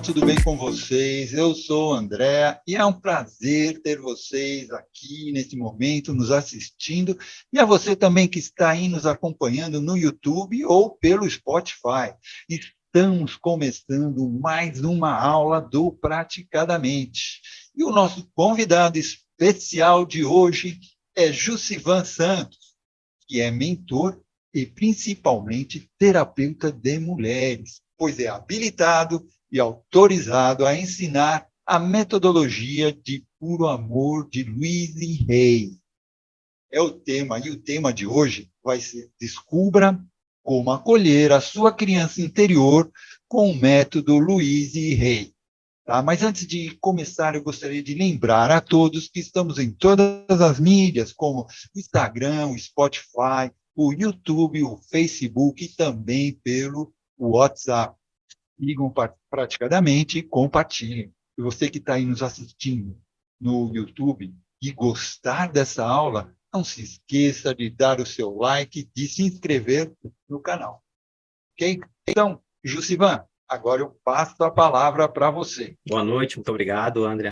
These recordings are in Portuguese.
tudo bem com vocês? Eu sou o André e é um prazer ter vocês aqui nesse momento nos assistindo e a você também que está aí nos acompanhando no YouTube ou pelo Spotify. Estamos começando mais uma aula do Praticadamente. E o nosso convidado especial de hoje é Jussivan Santos, que é mentor e principalmente terapeuta de mulheres, pois é habilitado e autorizado a ensinar a metodologia de puro amor de Louise Hay. É o tema, e o tema de hoje vai ser Descubra como acolher a sua criança interior com o método Louise Hay. Tá? Mas antes de começar, eu gostaria de lembrar a todos que estamos em todas as mídias, como o Instagram, o Spotify, o YouTube, o Facebook e também pelo WhatsApp. Sigam praticadamente e compartilhem. E você que está aí nos assistindo no YouTube e gostar dessa aula, não se esqueça de dar o seu like e de se inscrever no canal. Ok? Então, Jussivan, agora eu passo a palavra para você. Boa noite, muito obrigado, André.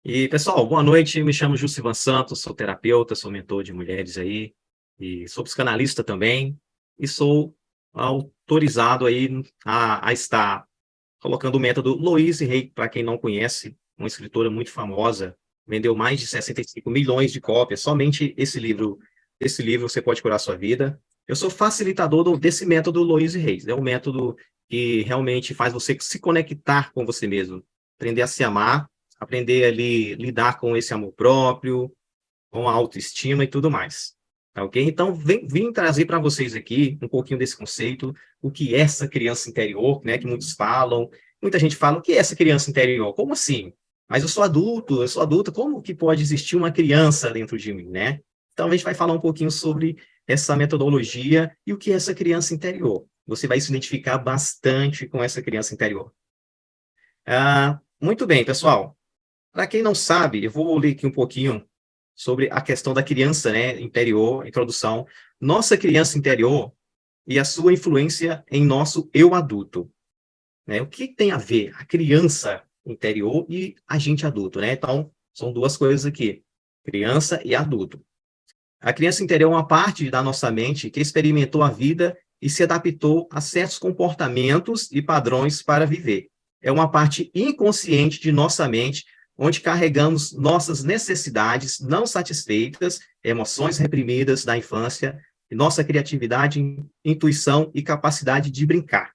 E, pessoal, boa noite, me chamo Jussivan Santos, sou terapeuta, sou mentor de mulheres aí, e sou psicanalista também, e sou autorizado aí a estar colocando o método Louise Hay, para quem não conhece, uma escritora muito famosa, vendeu mais de 65 milhões de cópias, somente esse livro você pode curar sua vida. Eu sou facilitador desse método Louise Hay, é um método que realmente faz você se conectar com você mesmo, aprender a se amar, aprender ali lidar com esse amor próprio, com a autoestima e tudo mais. Tá ok? Então, vim trazer para vocês aqui um pouquinho desse conceito, o que é essa criança interior, né, que muitos falam. Muita gente fala, o que é essa criança interior? Como assim? Mas eu sou adulta, como que pode existir uma criança dentro de mim, né? Então, a gente vai falar um pouquinho sobre essa metodologia e o que é essa criança interior. Você vai se identificar bastante com essa criança interior. Muito bem, pessoal. Para quem não sabe, eu vou ler aqui um pouquinho sobre a questão da criança, né, interior, introdução. Nossa criança interior e a sua influência em nosso eu adulto. Né? O que tem a ver a criança interior e a gente adulto, né? Então, são duas coisas aqui, criança e adulto. A criança interior é uma parte da nossa mente que experimentou a vida e se adaptou a certos comportamentos e padrões para viver. É uma parte inconsciente de nossa mente, onde carregamos nossas necessidades não satisfeitas, emoções reprimidas da infância, nossa criatividade, intuição e capacidade de brincar.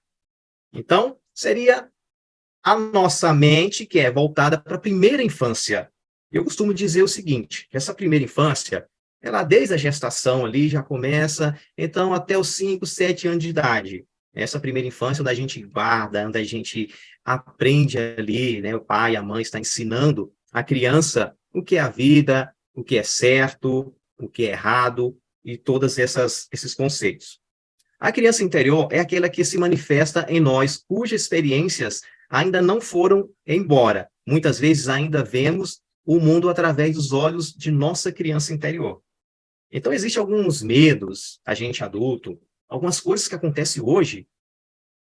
Então, seria a nossa mente que é voltada para a primeira infância. Eu costumo dizer o seguinte, que essa primeira infância, ela desde a gestação ali já começa, então até os 5, 7 anos de idade. Essa primeira infância onde a gente guarda, onde a gente aprende ali, né, o pai, a mãe está ensinando a criança o que é a vida, o que é certo, o que é errado e todos esses conceitos. A criança interior é aquela que se manifesta em nós, cujas experiências ainda não foram embora. Muitas vezes ainda vemos o mundo através dos olhos de nossa criança interior. Então, existem alguns medos, a gente adulto, algumas coisas que acontecem hoje.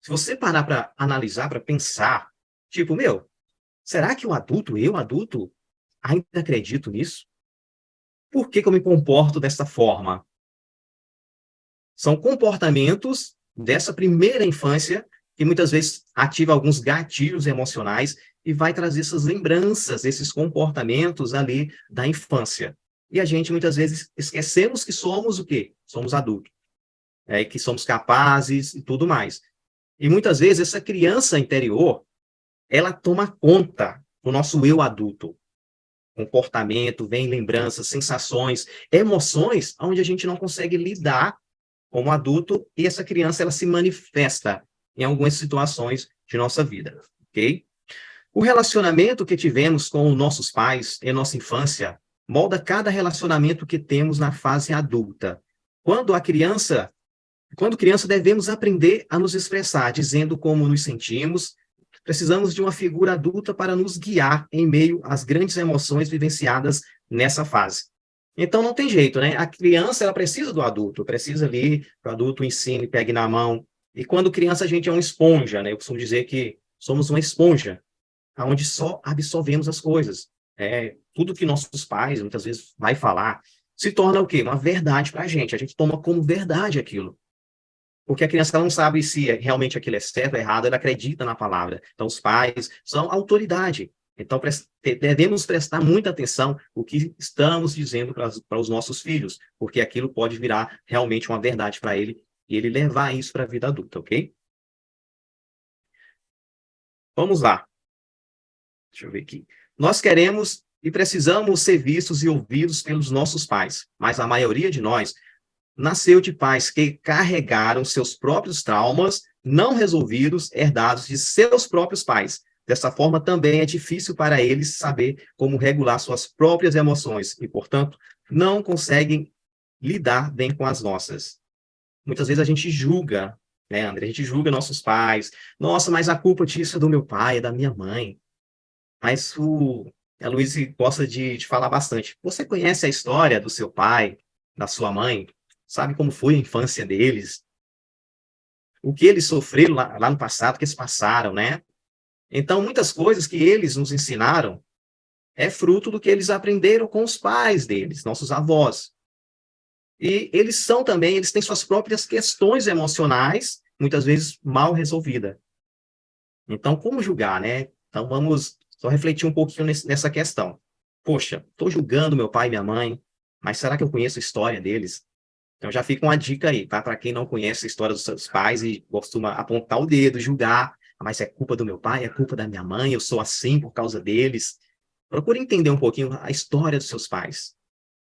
Se você parar para analisar, para pensar, tipo, será que eu adulto, ainda acredito nisso? Por que eu me comporto dessa forma? São comportamentos dessa primeira infância que muitas vezes ativa alguns gatilhos emocionais e vai trazer essas lembranças, esses comportamentos ali da infância. E a gente muitas vezes esquecemos que somos o quê? Somos adultos. Que somos capazes e tudo mais. E muitas vezes essa criança interior, ela toma conta do nosso eu adulto. Comportamento, vem lembranças, sensações, emoções, onde a gente não consegue lidar como adulto, e essa criança ela se manifesta em algumas situações de nossa vida, ok? O relacionamento que tivemos com os nossos pais em nossa infância molda cada relacionamento que temos na fase adulta. Quando criança, devemos aprender a nos expressar, dizendo como nos sentimos. Precisamos de uma figura adulta para nos guiar em meio às grandes emoções vivenciadas nessa fase. Então, não tem jeito, né? A criança, ela precisa do adulto, precisa ali que o adulto ensine, pegue na mão. E quando criança, a gente é uma esponja, né? Eu costumo dizer que somos uma esponja, onde só absorvemos as coisas. Tudo que nossos pais, muitas vezes, vai falar, se torna o quê? Uma verdade para a gente toma como verdade aquilo. Porque a criança ela não sabe se realmente aquilo é certo ou errado, ela acredita na palavra. Então, os pais são autoridade. Então, devemos prestar muita atenção no que estamos dizendo para os nossos filhos, porque aquilo pode virar realmente uma verdade para ele e ele levar isso para a vida adulta, ok? Vamos lá. Deixa eu ver aqui. Nós queremos e precisamos ser vistos e ouvidos pelos nossos pais, mas a maioria de nós nasceu de pais que carregaram seus próprios traumas não resolvidos, herdados de seus próprios pais. Dessa forma, também é difícil para eles saber como regular suas próprias emoções e, portanto, não conseguem lidar bem com as nossas. Muitas vezes a gente julga, né, André? A gente julga nossos pais. Nossa, mas a culpa disso é do meu pai, é da minha mãe. Mas a Luísa gosta de falar bastante. Você conhece a história do seu pai, da sua mãe? Sabe como foi a infância deles? O que eles sofreram lá no passado, o que eles passaram, né? Então, muitas coisas que eles nos ensinaram é fruto do que eles aprenderam com os pais deles, nossos avós. E eles têm suas próprias questões emocionais, muitas vezes mal resolvidas. Então, como julgar, né? Então, vamos só refletir um pouquinho nessa questão. Poxa, estou julgando meu pai e minha mãe, mas será que eu conheço a história deles? Então, já fica uma dica aí, tá? Para quem não conhece a história dos seus pais e costuma apontar o dedo, julgar, mas é culpa do meu pai, é culpa da minha mãe, eu sou assim por causa deles. Procure entender um pouquinho a história dos seus pais.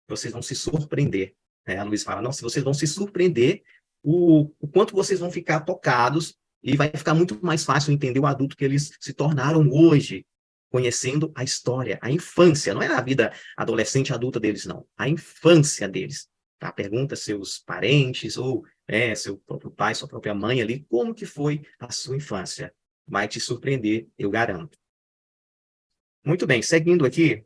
Vocês vão se surpreender. Né? A Luiz fala, não, se vocês vão se surpreender, o quanto vocês vão ficar tocados e vai ficar muito mais fácil entender o adulto que eles se tornaram hoje, conhecendo a história, a infância, não é a vida adolescente adulta deles, não. A infância deles. Tá? Pergunta seus parentes ou seu próprio pai, sua própria mãe ali, como que foi a sua infância. Vai te surpreender, eu garanto. Muito bem, seguindo aqui,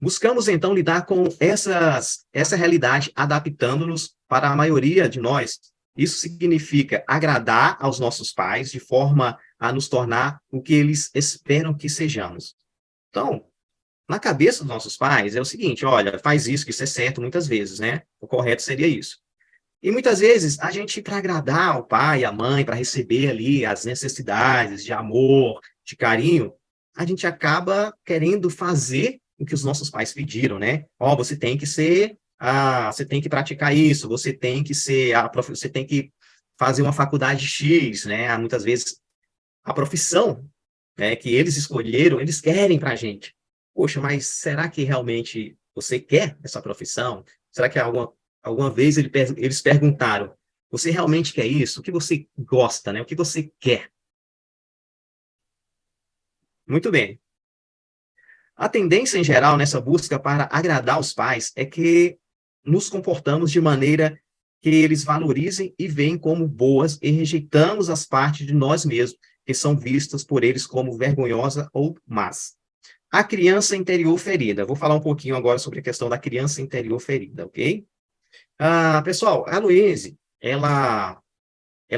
buscamos, então, lidar com essa realidade, adaptando-nos para a maioria de nós. Isso significa agradar aos nossos pais de forma a nos tornar o que eles esperam que sejamos. Então, na cabeça dos nossos pais é o seguinte, olha, faz isso, que isso é certo muitas vezes, né? O correto seria isso. E muitas vezes, a gente, para agradar o pai, a mãe, para receber ali as necessidades de amor, de carinho, a gente acaba querendo fazer o que os nossos pais pediram, né? Ó, você tem que ser, você tem que praticar isso, você tem que ser, você tem que fazer uma faculdade X, né? Muitas vezes, a profissão, né, que eles escolheram, eles querem para a gente. Poxa, mas será que realmente você quer essa profissão? Será que alguma vez eles perguntaram, você realmente quer isso? O que você gosta, né? O que você quer? Muito bem. A tendência, em geral, nessa busca para agradar os pais é que nos comportamos de maneira que eles valorizem e veem como boas e rejeitamos as partes de nós mesmos que são vistas por eles como vergonhosa ou más. A criança interior ferida. Vou falar um pouquinho agora sobre a questão da criança interior ferida, ok? Pessoal, a Louise, ela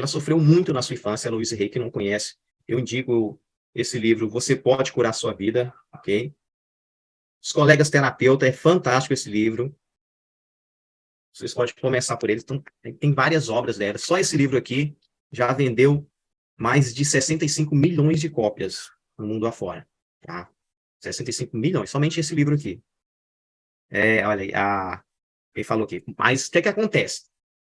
sofreu muito na sua infância, a Louise Hay, que não conhece, eu indico esse livro, Você Pode Curar Sua Vida, ok? Os colegas terapeuta, é fantástico esse livro. Vocês podem começar por ele. Então, tem várias obras dela. Só esse livro aqui já vendeu mais de 65 milhões de cópias no mundo afora. Tá? 65 milhões, somente esse livro aqui. Olha aí, ele falou aqui. Mas o que acontece?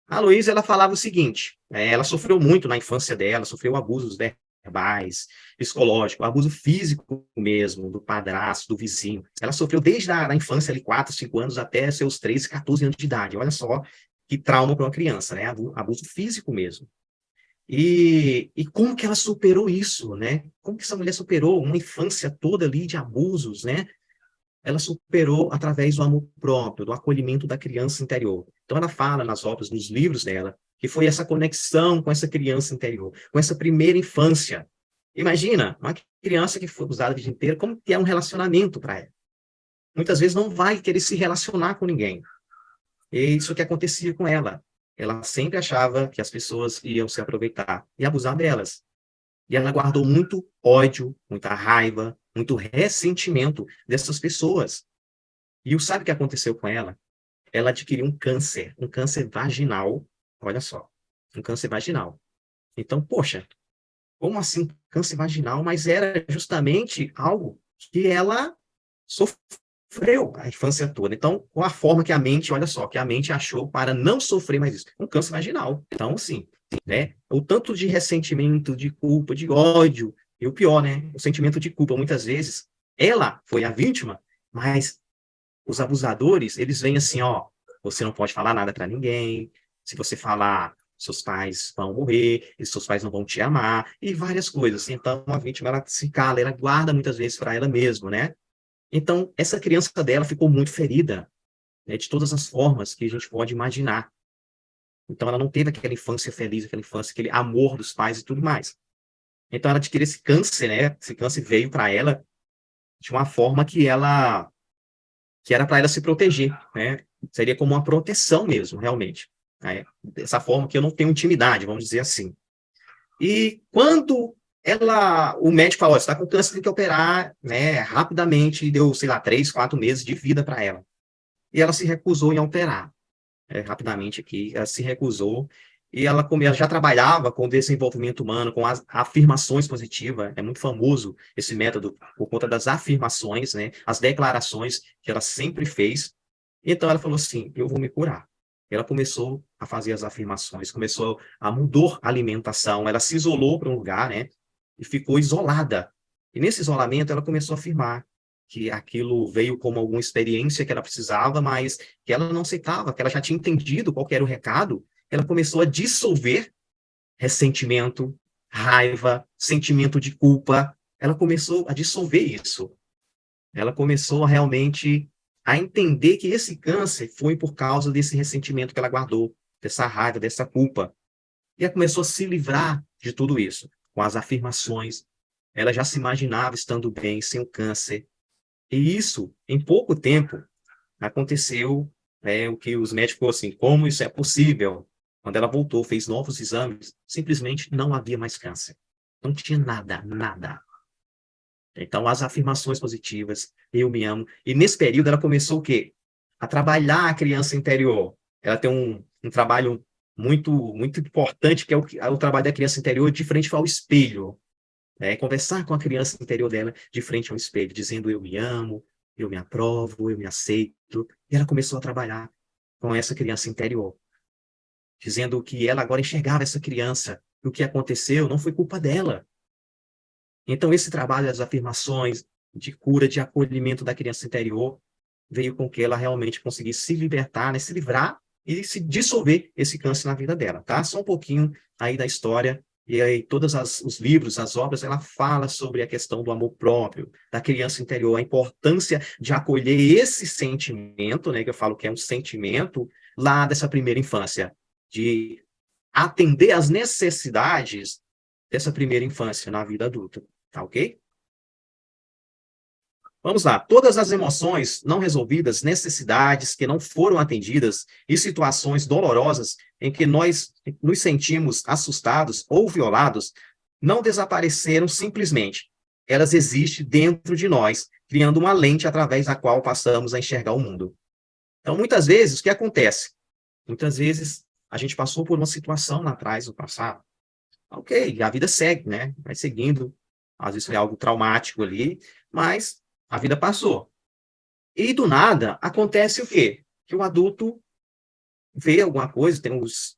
A Luísa, ela falava o seguinte, ela sofreu muito na infância dela, sofreu abusos verbais, psicológico, abuso físico mesmo, do padrasto, do vizinho. Ela sofreu desde a infância, ali, 4, 5 anos, até seus 13, 14 anos de idade. Olha só que trauma para uma criança, né? Abuso físico mesmo. E como que ela superou isso, né? Como que essa mulher superou uma infância toda ali de abusos, né? Ela superou através do amor próprio, do acolhimento da criança interior. Então, ela fala nas obras, nos livros dela, que foi essa conexão com essa criança interior, com essa primeira infância. Imagina, uma criança que foi abusada a vida inteira, como que é um relacionamento para ela? Muitas vezes não vai querer se relacionar com ninguém. E isso que acontecia com ela. Ela sempre achava que as pessoas iam se aproveitar e abusar delas. E ela guardou muito ódio, muita raiva, muito ressentimento dessas pessoas. E sabe o que aconteceu com ela? Ela adquiriu um câncer vaginal, olha só, um câncer vaginal. Então, poxa, como assim câncer vaginal? Mas era justamente algo que ela sofreu a infância toda. Então, qual a forma que a mente, olha só, que a mente achou para não sofrer mais isso? Um câncer vaginal. Então, assim, né? O tanto de ressentimento, de culpa, de ódio, e o pior, né? O sentimento de culpa, muitas vezes, ela foi a vítima, mas os abusadores, eles vêm assim, ó, você não pode falar nada para ninguém, se você falar, seus pais vão morrer, e seus pais não vão te amar, e várias coisas. Então, a vítima, ela se cala, ela guarda muitas vezes para ela mesma, né? Então, essa criança dela ficou muito ferida, né, de todas as formas que a gente pode imaginar. Então, ela não teve aquela infância feliz, aquela infância, aquele amor dos pais e tudo mais. Então, ela adquiriu esse câncer, né? Esse câncer veio para ela de uma forma que era para ela se proteger, né? Seria como uma proteção mesmo, realmente. Né? Dessa forma que eu não tenho intimidade, vamos dizer assim. E quando o médico falou, você está com câncer, tem que operar, né, rapidamente, e deu, sei lá, 3, 4 meses de vida para ela. E ela se recusou em operar, rapidamente aqui, ela se recusou, e ela já trabalhava com desenvolvimento humano, com as afirmações positivas, é muito famoso esse método por conta das afirmações, né, as declarações que ela sempre fez. Então ela falou assim, eu vou me curar. Ela começou a fazer as afirmações, começou a mudar a alimentação, ela se isolou para um lugar, né, e ficou isolada. E nesse isolamento ela começou a afirmar que aquilo veio como alguma experiência que ela precisava, mas que ela não aceitava, que ela já tinha entendido qual que era o recado. Ela começou a dissolver ressentimento, raiva, sentimento de culpa. Ela começou a dissolver isso. Ela começou realmente a entender que esse câncer foi por causa desse ressentimento que ela guardou, dessa raiva, dessa culpa. E ela começou a se livrar de tudo isso, com as afirmações. Ela já se imaginava estando bem, sem o câncer. E isso, em pouco tempo, aconteceu, o que os médicos, assim, como isso é possível? Quando ela voltou, fez novos exames, simplesmente não havia mais câncer. Não tinha nada, nada. Então, as afirmações positivas, eu me amo. E nesse período ela começou o quê? A trabalhar a criança interior. Ela tem um trabalho muito importante, que é o trabalho da criança interior de frente ao espelho. Né? Conversar com a criança interior dela de frente ao espelho, dizendo eu me amo, eu me aprovo, eu me aceito. E ela começou a trabalhar com essa criança interior, dizendo que ela agora enxergava essa criança. E o que aconteceu não foi culpa dela. Então, esse trabalho das afirmações, de cura, de acolhimento da criança interior, veio com que ela realmente conseguisse se libertar, né, se livrar e se dissolver esse câncer na vida dela, tá? Só um pouquinho aí da história, e aí todos os livros, as obras, ela fala sobre a questão do amor próprio, da criança interior, a importância de acolher esse sentimento, né, que eu falo que é um sentimento, lá dessa primeira infância, de atender às necessidades dessa primeira infância na vida adulta. Tá ok? Vamos lá. Todas as emoções não resolvidas, necessidades que não foram atendidas e situações dolorosas em que nós nos sentimos assustados ou violados não desapareceram simplesmente. Elas existem dentro de nós, criando uma lente através da qual passamos a enxergar o mundo. Então, muitas vezes, o que acontece? Muitas vezes, a gente passou por uma situação lá atrás, no passado. Ok, a vida segue, né? Vai seguindo. Às vezes foi algo traumático ali, mas a vida passou. E do nada acontece o quê? Que o adulto vê alguma coisa, tem os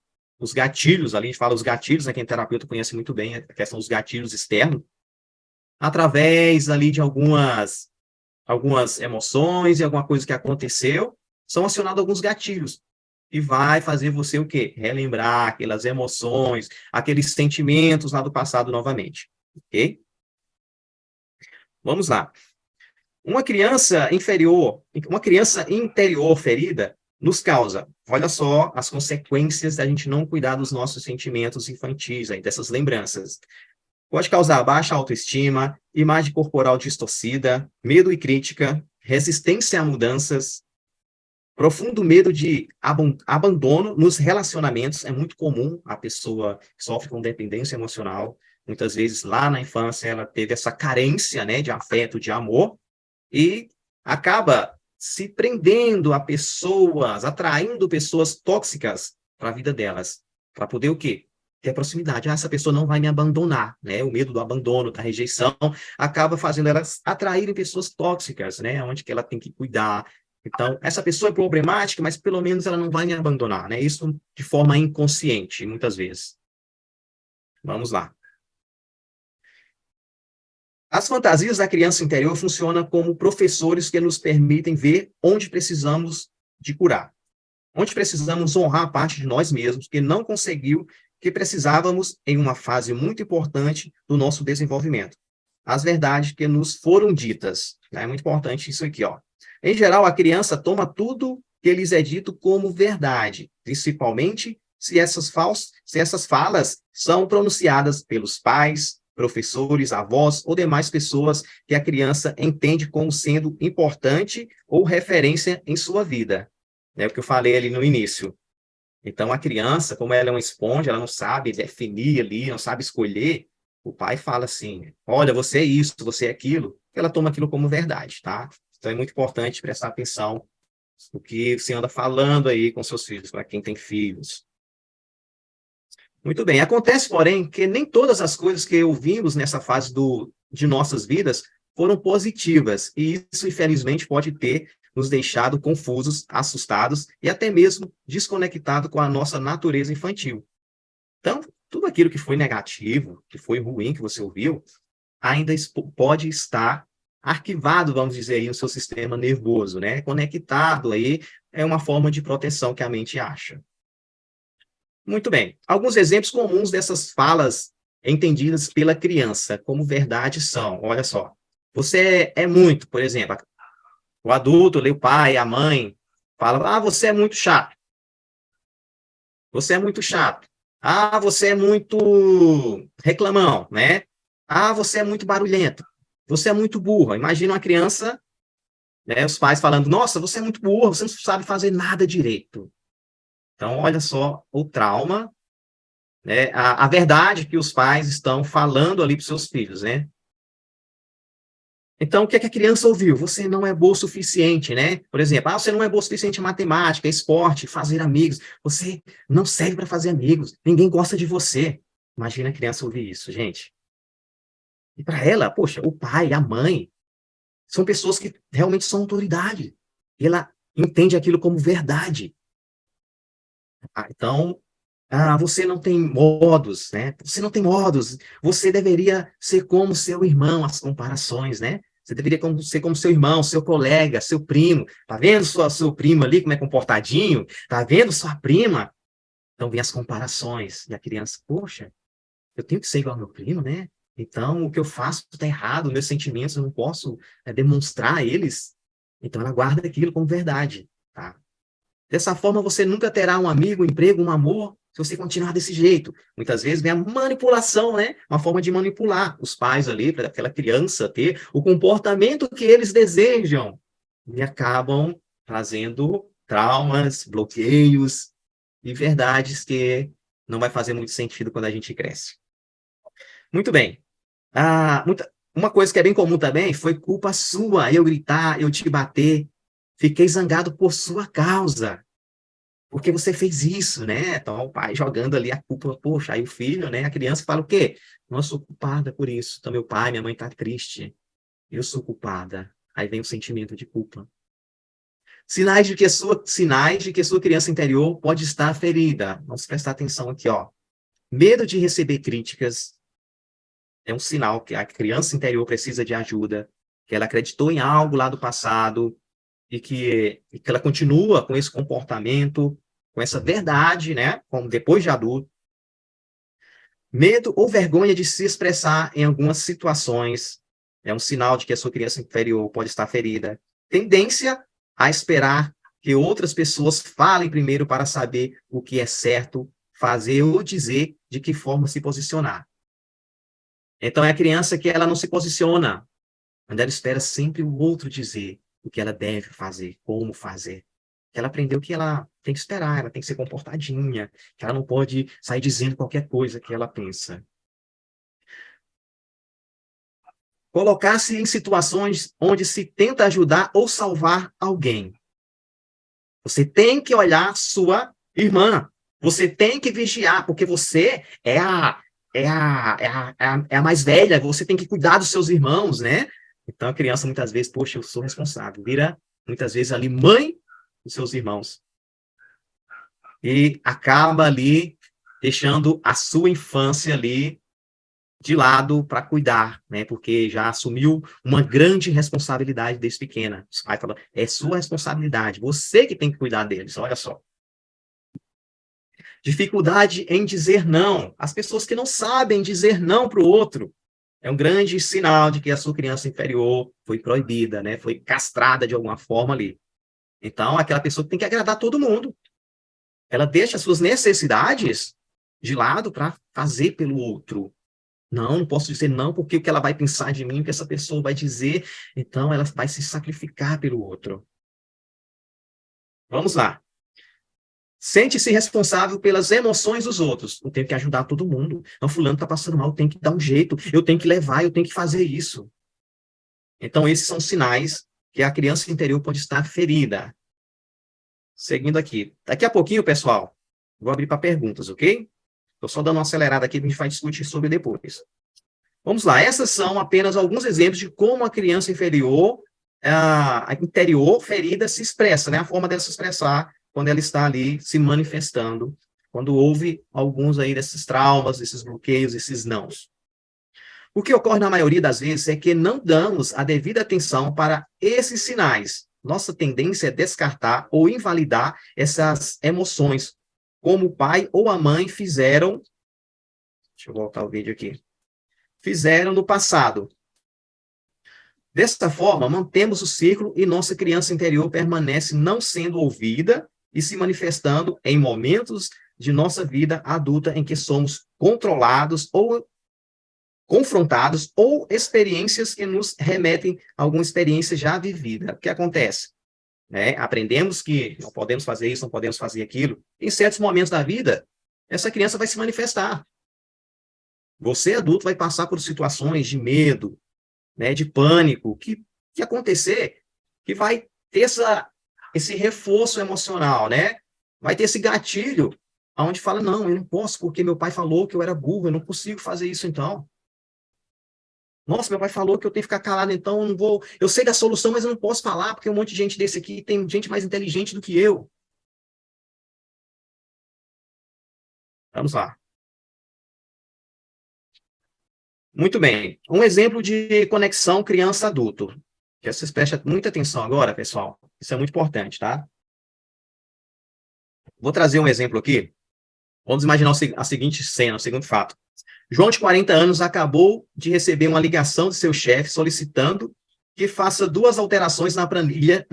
gatilhos ali, a gente fala os gatilhos, né? Quem é terapeuta conhece muito bem a questão dos gatilhos externos, através ali de algumas emoções e alguma coisa que aconteceu, são acionados alguns gatilhos. E vai fazer você o quê? Relembrar aquelas emoções, aqueles sentimentos lá do passado novamente. Ok? Vamos lá. Uma criança interior ferida nos causa, olha só as consequências da gente não cuidar dos nossos sentimentos infantis, aí, dessas lembranças. Pode causar baixa autoestima, imagem corporal distorcida, medo e crítica, resistência a mudanças, profundo medo de abandono nos relacionamentos. É muito comum a pessoa que sofre com dependência emocional Muitas vezes, lá na infância, ela teve essa carência, né, de afeto, de amor, e acaba se prendendo a pessoas, atraindo pessoas tóxicas para a vida delas, para poder o quê? Ter proximidade. Ah, essa pessoa não vai me abandonar, né? O medo do abandono, da rejeição, acaba fazendo elas atraírem pessoas tóxicas, né? Onde que ela tem que cuidar. Então, essa pessoa é problemática, mas pelo menos ela não vai me abandonar, né? Isso de forma inconsciente, muitas vezes. Vamos lá. As fantasias da criança interior funcionam como professores que nos permitem ver onde precisamos de curar, onde precisamos honrar a parte de nós mesmos que não conseguiu, que precisávamos em uma fase muito importante do nosso desenvolvimento. As verdades que nos foram ditas. Né? É muito importante isso aqui, ó. Em geral, a criança toma tudo que lhes é dito como verdade, principalmente se essas falas são pronunciadas pelos pais, professores, avós ou demais pessoas que a criança entende como sendo importante ou referência em sua vida. É o que eu falei ali no início. Então, a criança, como ela é uma esponja, ela não sabe definir ali, não sabe escolher, o pai fala assim, olha, você é isso, você é aquilo, ela toma aquilo como verdade, tá? Então, é muito importante prestar atenção no que você anda falando aí com seus filhos, para quem tem filhos. Muito bem. Acontece, porém, que nem todas as coisas que ouvimos nessa fase de nossas vidas foram positivas, e isso, infelizmente, pode ter nos deixado confusos, assustados e até mesmo desconectados com a nossa natureza infantil. Então, tudo aquilo que foi negativo, que foi ruim, que você ouviu, ainda pode estar arquivado, vamos dizer aí, no seu sistema nervoso, né? Conectado aí, é uma forma de proteção que a mente acha. Muito bem. Alguns exemplos comuns dessas falas entendidas pela criança como verdade são, olha só, você é muito, por exemplo, o adulto, ali, o pai, a mãe, fala, você é muito chato. Você é muito chato. Ah, você é muito reclamão, né? Ah, você é muito barulhento. Você é muito burro. Imagina uma criança, né, os pais falando, nossa, você é muito burro, você não sabe fazer nada direito. Então, olha só o trauma, né, a verdade que os pais estão falando ali para os seus filhos, né? Então, o que é que a criança ouviu? Você não é boa o suficiente, né? Por exemplo, você não é boa o suficiente em matemática, esporte, fazer amigos. Você não serve para fazer amigos. Ninguém gosta de você. Imagina a criança ouvir isso, gente. E para ela, poxa, o pai, a mãe, são pessoas que realmente são autoridade. E ela entende aquilo como verdade. Então, você não tem modos, né? Você não tem modos. Você deveria ser como seu irmão, as comparações, né? Você deveria ser como seu irmão, seu colega, seu primo. Tá vendo seu primo ali como é comportadinho? Tá vendo sua prima? Então vem as comparações. E a criança, poxa, eu tenho que ser igual ao meu primo, né? Então o que eu faço está errado, meus sentimentos eu não posso demonstrar eles. Então ela guarda aquilo como verdade, tá? Dessa forma, você nunca terá um amigo, um emprego, um amor, se você continuar desse jeito. Muitas vezes vem a manipulação, né? Uma forma de manipular os pais ali, para aquela criança ter o comportamento que eles desejam. E acabam trazendo traumas, bloqueios e verdades que não vai fazer muito sentido quando a gente cresce. Muito bem. Uma coisa que é bem comum também foi culpa sua, eu gritar, eu te bater. Fiquei zangado por sua causa. Porque você fez isso, né? Então, o pai jogando ali a culpa, poxa, aí o filho, né? A criança fala o quê? Não, sou culpada por isso. Então, meu pai, minha mãe tá triste. Eu sou culpada. Aí vem o sentimento de culpa. Sinais de que sua criança interior pode estar ferida. Vamos prestar atenção aqui, ó. Medo de receber críticas é um sinal que a criança interior precisa de ajuda, que ela acreditou em algo lá do passado, e que ela continua com esse comportamento, com essa verdade, né, como depois de adulto. Medo ou vergonha de se expressar em algumas situações é um sinal de que a sua criança inferior pode estar ferida. Tendência a esperar que outras pessoas falem primeiro para saber o que é certo fazer ou dizer, de que forma se posicionar. Então, é a criança que ela não se posiciona, mas ela espera sempre o outro dizer o que ela deve fazer, como fazer. Ela aprendeu que ela tem que esperar, ela tem que ser comportadinha, que ela não pode sair dizendo qualquer coisa que ela pensa. colocar-se em situações onde se tenta ajudar ou salvar alguém. Você tem que olhar sua irmã. Você tem que vigiar, porque você é a mais velha, você tem que cuidar dos seus irmãos, né? Então a criança muitas vezes, poxa, eu sou responsável, vira muitas vezes ali mãe dos seus irmãos. E acaba ali deixando a sua infância ali de lado para cuidar, né? Porque já assumiu uma grande responsabilidade desde pequena. Os pais falam, é sua responsabilidade, você que tem que cuidar deles, olha só. Dificuldade em dizer não. As pessoas que não sabem dizer não para o outro. É um grande sinal de que a sua criança inferior foi proibida, né? Foi castrada de alguma forma ali. Então, aquela pessoa que tem que agradar todo mundo. Ela deixa as suas necessidades de lado para fazer pelo outro. Não posso dizer não, porque o que ela vai pensar de mim, o que essa pessoa vai dizer, então ela vai se sacrificar pelo outro. Vamos lá. Sente-se responsável pelas emoções dos outros. Eu tenho que ajudar todo mundo. Não, fulano está passando mal, eu tenho que dar um jeito, eu tenho que levar, eu tenho que fazer isso. Então, esses são sinais que a criança interior pode estar ferida. Seguindo aqui. Daqui a pouquinho, pessoal, vou abrir para perguntas, ok? Estou só dando uma acelerada aqui, a gente vai discutir sobre depois. Vamos lá, essas são apenas alguns exemplos de como a criança inferior, a interior ferida se expressa, né? A forma dela se expressar quando ela está ali se manifestando, quando houve alguns aí desses traumas, esses bloqueios, esses nãos. O que ocorre na maioria das vezes é que não damos a devida atenção para esses sinais. Nossa tendência é descartar ou invalidar essas emoções, como o pai ou a mãe fizeram. Deixa eu voltar o vídeo aqui. Fizeram no passado. Desta forma, mantemos o ciclo e nossa criança interior permanece não sendo ouvida e se manifestando em momentos de nossa vida adulta em que somos controlados ou confrontados ou experiências que nos remetem a alguma experiência já vivida. O que acontece? Aprendemos que não podemos fazer isso, não podemos fazer aquilo. Em certos momentos da vida, essa criança vai se manifestar. Você, adulto, vai passar por situações de medo, né, de pânico, que acontecer, que vai ter esse reforço emocional, né? Vai ter esse gatilho, onde fala, não, eu não posso, porque meu pai falou que eu era burro, eu não consigo fazer isso então. Nossa, meu pai falou que eu tenho que ficar calado, então eu não vou. Eu sei da solução, mas eu não posso falar, porque um monte de gente desse aqui tem gente mais inteligente do que eu. Vamos lá. Muito bem. Um exemplo de conexão criança-adulto. Que vocês prestem muita atenção agora, pessoal. Isso é muito importante, tá? Vou trazer um exemplo aqui. Vamos imaginar a seguinte cena, o seguinte fato. João, de 40 anos, acabou de receber uma ligação de seu chefe solicitando que faça 2 alterações na planilha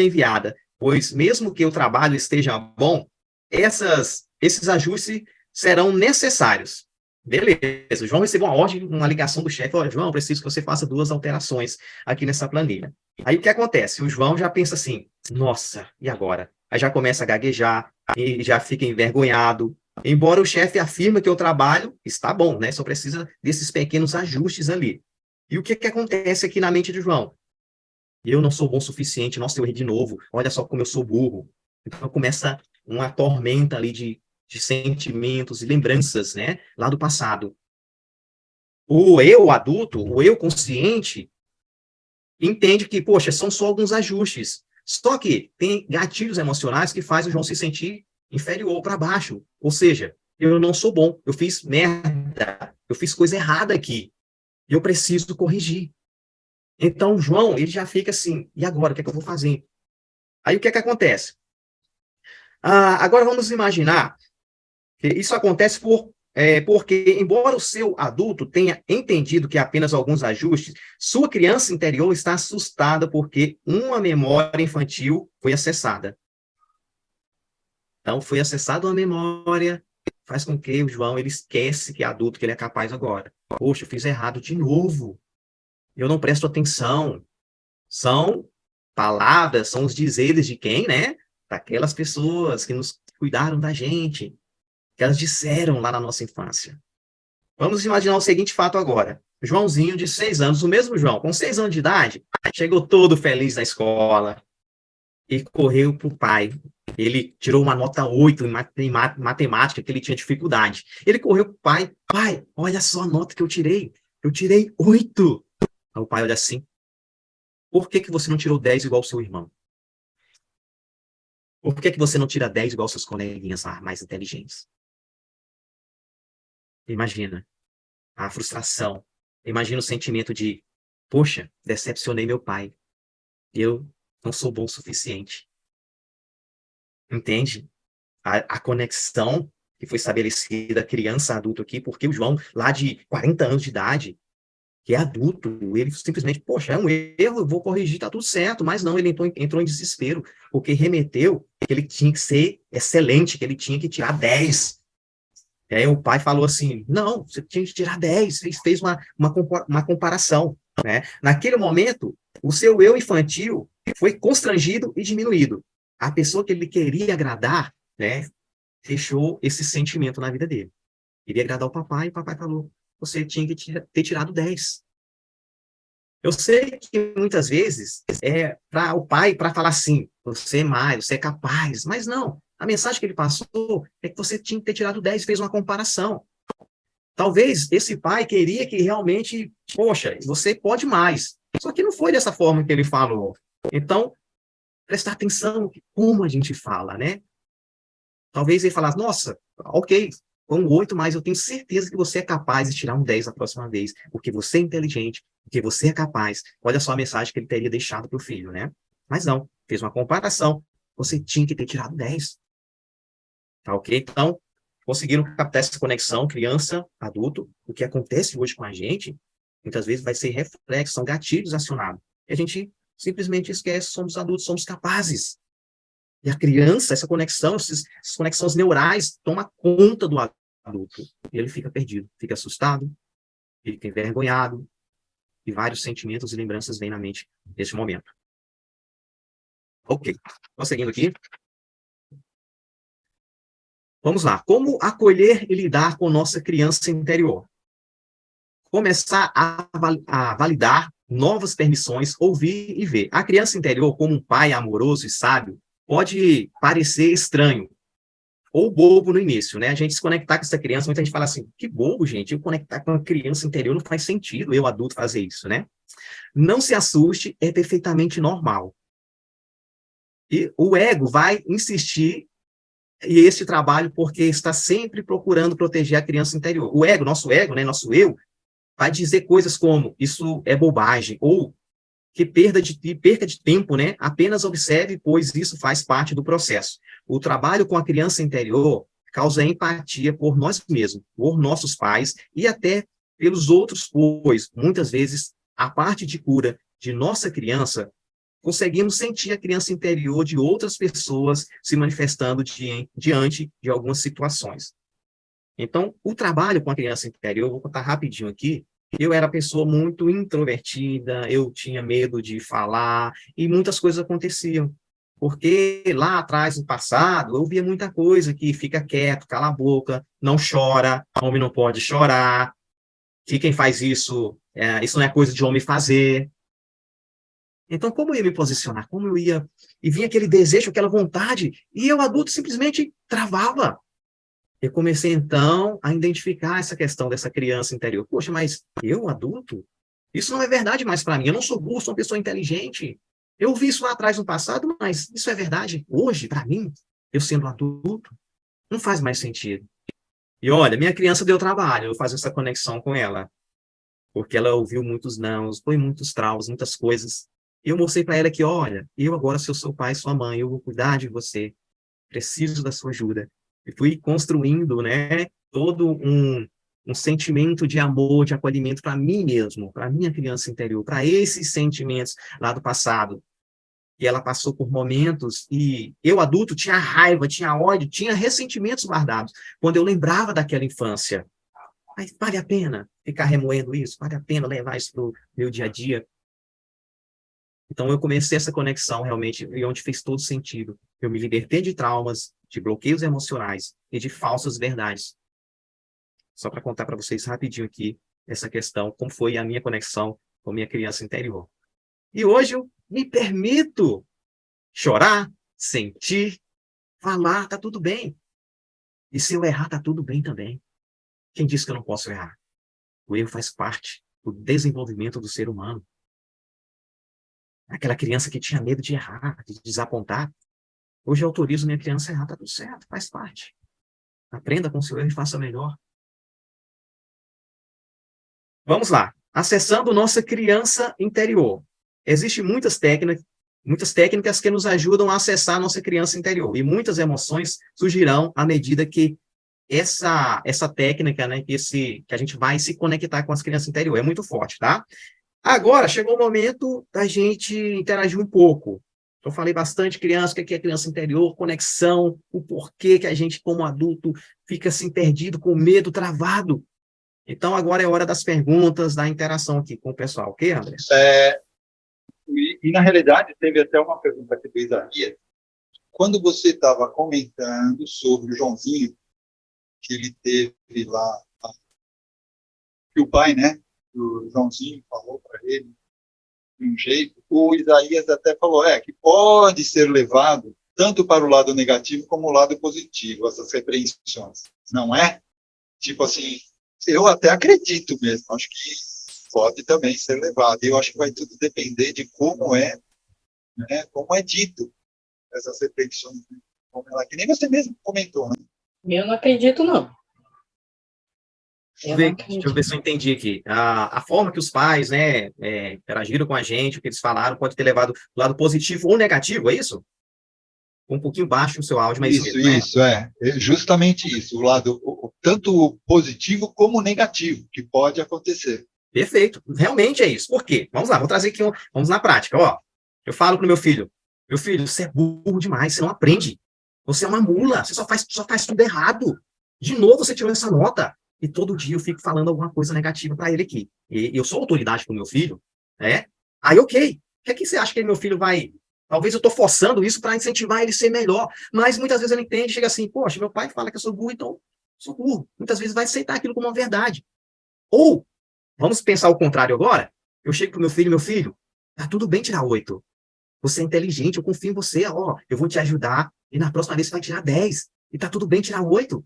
enviada, pois mesmo que o trabalho esteja bom, esses ajustes serão necessários. Beleza, o João recebeu uma ordem, uma ligação do chefe, olha, João, preciso que você faça 2 alterações aqui nessa planilha. Aí o que acontece? O João já pensa assim, nossa, e agora? Aí já começa a gaguejar, e já fica envergonhado. Embora o chefe afirme que o trabalho está bom, né? Só precisa desses pequenos ajustes ali. E o que acontece aqui na mente de João? Eu não sou bom o suficiente, nossa, eu errei de novo, olha só como eu sou burro. Então começa uma tormenta ali de sentimentos e lembranças, né? Lá do passado. O eu adulto, o eu consciente, entende que, poxa, são só alguns ajustes. Só que tem gatilhos emocionais que fazem o João se sentir inferior para baixo. Ou seja, eu não sou bom, eu fiz merda, eu fiz coisa errada aqui. Eu preciso corrigir. Então, o João, ele já fica assim, e agora, o que é que eu vou fazer? Aí, o que é que acontece? Agora, vamos imaginar que isso acontece porque, embora o seu adulto tenha entendido que apenas alguns ajustes, sua criança interior está assustada porque uma memória infantil foi acessada. Então, foi acessada uma memória, faz com que o João ele esquece que é adulto, que ele é capaz agora. Poxa, eu fiz errado de novo. Eu não presto atenção. São palavras, são os dizeres de quem, né? Daquelas pessoas que nos cuidaram da gente, que elas disseram lá na nossa infância. Vamos imaginar o seguinte fato agora. Joãozinho de 6 anos, o mesmo João, com 6 anos de idade, chegou todo feliz na escola e correu para o pai. Ele tirou uma nota 8 em matemática, que ele tinha dificuldade. Ele correu para o pai: pai, olha só a nota que eu tirei. Eu tirei 8. Aí o pai olha assim: por que você não tirou 10 igual o seu irmão? Por que você não tira 10 igual seus coleguinhas mais inteligentes? Imagina a frustração. Imagina o sentimento de: poxa, decepcionei meu pai. Eu não sou bom o suficiente. Entende? A conexão que foi estabelecida criança-adulto aqui, porque o João, lá de 40 anos de idade, que é adulto, ele simplesmente, poxa, é um erro, eu vou corrigir, tá tudo certo, mas não, ele entrou em desespero, porque remeteu que ele tinha que ser excelente, que ele tinha que tirar 10. E aí o pai falou assim, não, você tinha que tirar 10, fez uma comparação, né? Naquele momento, o seu eu infantil foi constrangido e diminuído. A pessoa que ele queria agradar, né, deixou esse sentimento na vida dele. Queria agradar o papai falou, você tinha que ter tirado 10. Eu sei que muitas vezes é para o pai para falar assim, você é mais, você é capaz, mas não. A mensagem que ele passou é que você tinha que ter tirado 10, fez uma comparação. Talvez esse pai queria que realmente, poxa, você pode mais. Só que não foi dessa forma que ele falou. Então, prestar atenção como a gente fala, né? Talvez ele falasse, nossa, ok, com 8, mas eu tenho certeza que você é capaz de tirar um 10 a próxima vez, porque você é inteligente, porque você é capaz. Olha só a mensagem que ele teria deixado para o filho, né? Mas não, fez uma comparação. Você tinha que ter tirado 10. Tá ok? Então, conseguiram captar essa conexão criança, adulto. O que acontece hoje com a gente, muitas vezes vai ser reflexo, são gatilhos acionados. E a gente simplesmente esquece, somos adultos, somos capazes. E a criança, essa conexão, essas conexões neurais, toma conta do adulto. E ele fica perdido, fica assustado, fica envergonhado, e vários sentimentos e lembranças vêm na mente nesse momento. Ok, prosseguindo aqui. Vamos lá. Como acolher e lidar com nossa criança interior? Começar a validar novas permissões, ouvir e ver. A criança interior, como um pai amoroso e sábio, pode parecer estranho, ou bobo no início, né? A gente se conectar com essa criança, muita gente fala assim, que bobo, gente, eu conectar com a criança interior não faz sentido, eu adulto fazer isso, né? Não se assuste, é perfeitamente normal. E o ego vai insistir e esse trabalho porque está sempre procurando proteger a criança interior. O ego, né, nosso eu, vai dizer coisas como, isso é bobagem, ou que perca de tempo, né? Apenas observe, pois isso faz parte do processo. O trabalho com a criança interior causa empatia por nós mesmos, por nossos pais e até pelos outros, pois muitas vezes a parte de cura de nossa criança conseguimos sentir a criança interior de outras pessoas se manifestando diante de algumas situações. Então, o trabalho com a criança interior, vou contar rapidinho aqui, eu era pessoa muito introvertida, eu tinha medo de falar, e muitas coisas aconteciam. Porque lá atrás, no passado, eu via muita coisa que fica quieto, cala a boca, não chora, homem não pode chorar, que quem faz isso, isso não é coisa de homem fazer. Então, como eu ia me posicionar? Como eu ia... E vinha aquele desejo, aquela vontade, e eu, adulto, simplesmente travava. Eu comecei, então, a identificar essa questão dessa criança interior. Poxa, mas eu, adulto? Isso não é verdade mais para mim. Eu não sou burro, sou uma pessoa inteligente. Eu vi isso lá atrás no passado, mas isso é verdade hoje, para mim, eu sendo adulto? Não faz mais sentido. E olha, minha criança deu trabalho, eu faço essa conexão com ela, porque ela ouviu muitos nãos, foi muitos traumas, muitas coisas. E eu mostrei para ela que, olha, eu agora sou seu pai, sua mãe, eu vou cuidar de você, preciso da sua ajuda. E fui construindo, né, todo um sentimento de amor, de acolhimento para mim mesmo, para minha criança interior, para esses sentimentos lá do passado. E ela passou por momentos e eu, adulto, tinha raiva, tinha ódio, tinha ressentimentos guardados, quando eu lembrava daquela infância. Mas vale a pena ficar remoendo isso? Vale a pena levar isso para o meu dia a dia? Então, eu comecei essa conexão realmente, e onde fez todo sentido. Eu me libertei de traumas, de bloqueios emocionais e de falsas verdades. Só para contar para vocês rapidinho aqui, essa questão, como foi a minha conexão com a minha criança interior. E hoje eu me permito chorar, sentir, falar, tá tudo bem. E se eu errar, tá tudo bem também. Quem disse que eu não posso errar? O erro faz parte do desenvolvimento do ser humano. Aquela criança que tinha medo de errar, de desapontar, hoje eu autorizo minha criança a errar, tá tudo certo, faz parte. Aprenda com o seu erro e faça melhor. Vamos lá. Acessando nossa criança interior. Existem muitas técnicas que nos ajudam a acessar a nossa criança interior. E muitas emoções surgirão à medida que essa técnica, né, que a gente vai se conectar com as crianças interior. É muito forte, tá? Agora, chegou o momento da gente interagir um pouco. Eu falei bastante criança, o que é criança interior, conexão, o porquê que a gente, como adulto, fica assim perdido, com medo, travado. Então, agora é hora das perguntas, da interação aqui com o pessoal, ok, André? Na realidade, teve até uma pergunta aqui do Isaías. Quando você estava comentando sobre o Joãozinho, que ele teve lá, que o pai, né, do Joãozinho falou para ele de um jeito, o Isaías até falou, que pode ser levado tanto para o lado negativo como o lado positivo, essas repreensões, não é? Tipo assim, eu até acredito mesmo, acho que pode também ser levado, eu acho que vai tudo depender de como né, como é dito essas repreensões, né? Que nem você mesmo comentou, né? Eu não acredito, não. Deixa eu ver se eu entendi aqui. A forma que os pais, né, interagiram com a gente, o que eles falaram, pode ter levado do lado positivo ou negativo, é isso? Um pouquinho baixo o seu áudio, mas isso, é justamente isso, o lado tanto positivo como negativo, que pode acontecer. Perfeito, realmente é isso. Por quê? Vamos lá, vou trazer aqui, vamos na prática. Ó, eu falo pro meu filho, você é burro demais, você não aprende. Você é uma mula, você só faz tudo errado. De novo você tirou essa nota. E todo dia eu fico falando alguma coisa negativa para ele aqui. E eu sou autoridade pro meu filho, né? Aí, ok. O que é que você acha que meu filho vai... Talvez eu estou forçando isso para incentivar ele a ser melhor. Mas muitas vezes ele entende, chega assim, poxa, meu pai fala que eu sou burro, então eu sou burro. Muitas vezes vai aceitar aquilo como uma verdade. Ou, vamos pensar o contrário agora? Eu chego pro meu filho, tá tudo bem tirar 8. Você é inteligente, eu confio em você, ó, eu vou te ajudar, e na próxima vez você vai tirar 10. E tá tudo bem tirar 8.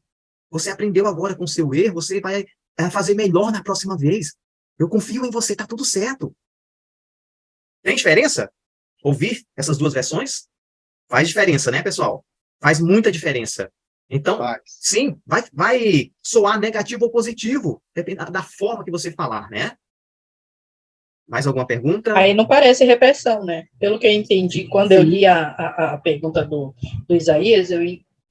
Você aprendeu agora com o seu erro, você vai fazer melhor na próxima vez. Eu confio em você, tá tudo certo. Tem diferença? Ouvir essas duas versões? Faz diferença, né, pessoal? Faz muita diferença. Então, sim, vai soar negativo ou positivo, dependendo da forma que você falar, né? Mais alguma pergunta? Aí não parece repressão, né? Pelo que eu entendi, quando eu li a pergunta do Isaías,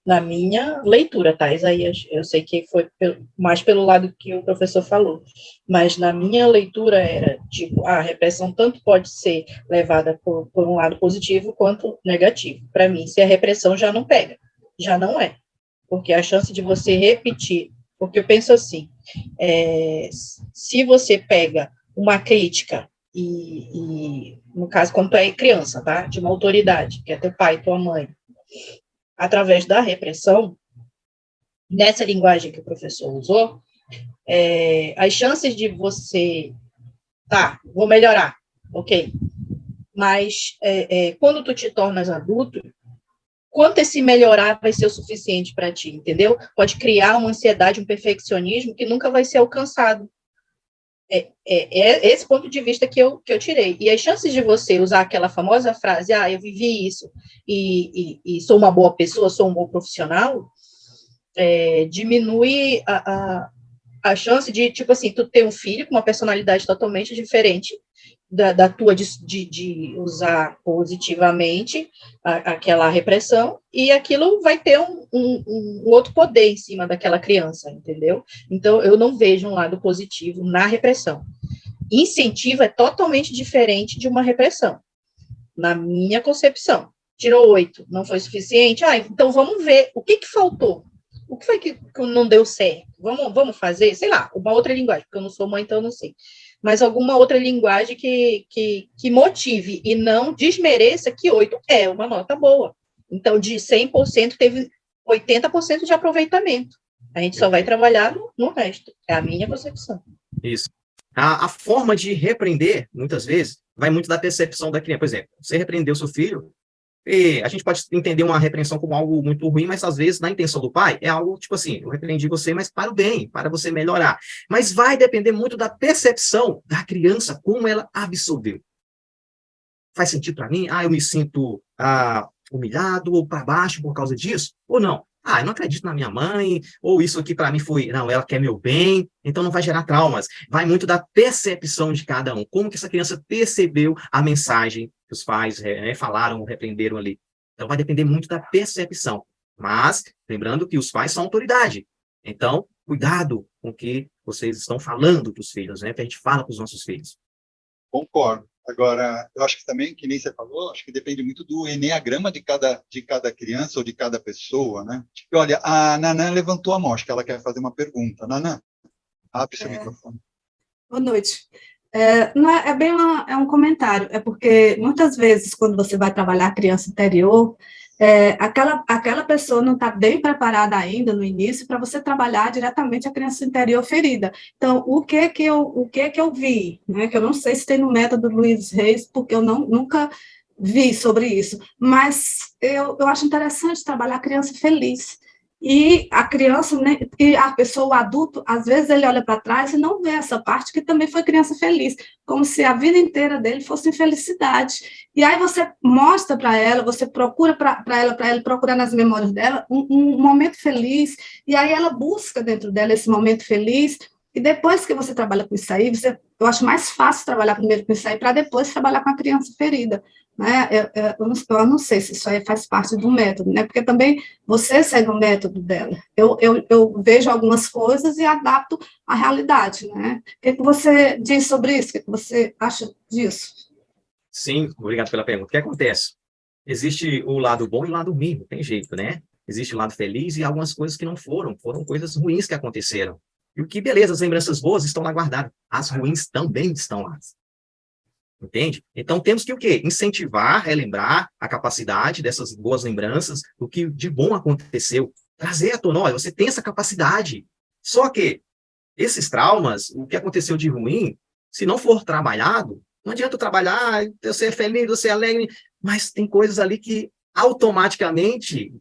na minha leitura, tá, Isaías? Eu sei que foi mais pelo lado que o professor falou, mas na minha leitura era, tipo, a repressão tanto pode ser levada por um lado positivo quanto negativo. Para mim, se a repressão já não pega, já não é. Porque a chance de você repetir, porque eu penso assim, se você pega uma crítica, e no caso, quando tu é criança, tá? De uma autoridade, que é teu pai, tua mãe, através da repressão, nessa linguagem que o professor usou, as chances de você, vou melhorar, ok, mas quando tu te tornas adulto, quanto esse melhorar vai ser o suficiente para ti, entendeu? Pode criar uma ansiedade, um perfeccionismo que nunca vai ser alcançado. É esse ponto de vista que eu tirei. E as chances de você usar aquela famosa frase, eu vivi isso e sou uma boa pessoa, sou um bom profissional, diminui a chance de, tipo assim, tu ter um filho com uma personalidade totalmente diferente da tua, de usar positivamente aquela repressão, e aquilo vai ter um outro poder em cima daquela criança, entendeu? Então, eu não vejo um lado positivo na repressão. Incentivo é totalmente diferente de uma repressão, na minha concepção. Tirou 8, não foi suficiente? Então vamos ver o que faltou. O que foi que não deu certo? Vamos fazer, sei lá, uma outra linguagem, porque eu não sou mãe, então eu não sei. Mas alguma outra linguagem que motive e não desmereça que 8 é uma nota boa. Então, de 100%, teve 80% de aproveitamento. A gente só vai trabalhar no resto. É a minha concepção. Isso. A forma de repreender, muitas vezes, vai muito da percepção da criança. Por exemplo, você repreendeu seu filho, e a gente pode entender uma repreensão como algo muito ruim, mas às vezes, na intenção do pai, é algo tipo assim, eu repreendi você, mas para o bem, para você melhorar. Mas vai depender muito da percepção da criança, como ela absorveu. Faz sentido para mim? Eu me sinto humilhado ou para baixo por causa disso? Ou não? Eu não acredito na minha mãe, ou isso aqui para mim foi, não, ela quer meu bem, então não vai gerar traumas. Vai muito da percepção de cada um, como que essa criança percebeu a mensagem que os pais falaram, repreenderam ali. Então vai depender muito da percepção. Mas, lembrando que os pais são autoridade. Então, cuidado com o que vocês estão falando para os filhos, né? Que a gente fala para os nossos filhos. Concordo. Agora, eu acho que também, que nem você falou, acho que depende muito do eneagrama de cada criança ou de cada pessoa, né? E olha, a Nanã levantou a mão, acho que ela quer fazer uma pergunta. Nanã, abre seu microfone. Boa noite. Não é um comentário, é porque muitas vezes, quando você vai trabalhar a criança interior, aquela pessoa não está bem preparada ainda no início para você trabalhar diretamente a criança interior ferida. Então, o que eu vi, né, que eu não sei se tem no método Luiz Reis, porque eu nunca vi sobre isso, mas eu acho interessante trabalhar a criança feliz. E a criança, né, e a pessoa, o adulto, às vezes ele olha para trás e não vê essa parte que também foi criança feliz, como se a vida inteira dele fosse infelicidade. E aí você mostra para ela, você procura para ela procurar nas memórias dela um momento feliz, e aí ela busca dentro dela esse momento feliz, e depois que você trabalha com isso aí, eu acho mais fácil trabalhar primeiro com isso aí, para depois trabalhar com a criança ferida. Né? Eu não sei se isso aí faz parte do método, né? Porque também você segue o método dela. Eu vejo algumas coisas e adapto à realidade, né? O que você diz sobre isso? O que você acha disso? Sim, obrigado pela pergunta. O que acontece? Existe o lado bom e o lado ruim, não tem jeito, né? Existe o lado feliz e algumas coisas que não foram coisas ruins que aconteceram. E o que, beleza, as lembranças boas estão lá guardadas, as ruins também estão lá. Entende? Então, temos que o quê? Incentivar, relembrar a capacidade dessas boas lembranças, do que de bom aconteceu. Trazer à tona, olha, você tem essa capacidade. Só que esses traumas, o que aconteceu de ruim, se não for trabalhado, não adianta trabalhar, eu ser feliz, eu ser alegre, mas tem coisas ali que automaticamente,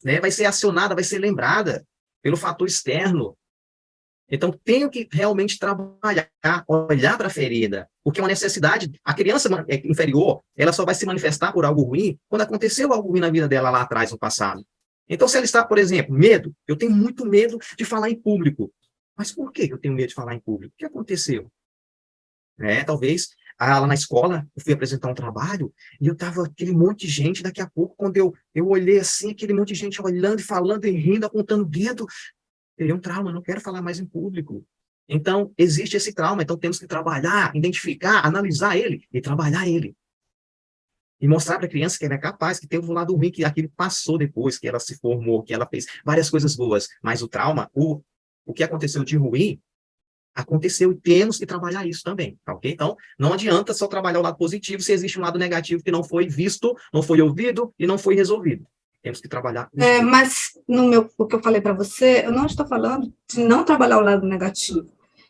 né, vai ser acionada, vai ser lembrada pelo fator externo. Então, tenho que realmente trabalhar, olhar para a ferida, porque é uma necessidade. A criança inferior, ela só vai se manifestar por algo ruim quando aconteceu algo ruim na vida dela lá atrás, no passado. Então, se ela está, por exemplo, medo, eu tenho muito medo de falar em público. Mas por que eu tenho medo de falar em público? O que aconteceu? Talvez, lá na escola, eu fui apresentar um trabalho e eu estava aquele monte de gente, daqui a pouco, quando eu olhei assim, aquele monte de gente olhando e falando e rindo, apontando o dedo, teria um trauma, não quero falar mais em público. Então, existe esse trauma, então temos que trabalhar, identificar, analisar ele e trabalhar ele. E mostrar para a criança que ela é capaz, que teve um lado ruim, que aquilo passou depois, que ela se formou, que ela fez várias coisas boas. Mas o trauma, o que aconteceu de ruim, aconteceu e temos que trabalhar isso também, tá ok? Então, não adianta só trabalhar o lado positivo se existe um lado negativo que não foi visto, não foi ouvido e não foi resolvido. Temos que trabalhar. Mas o que eu falei para você, eu não estou falando de não trabalhar o lado negativo.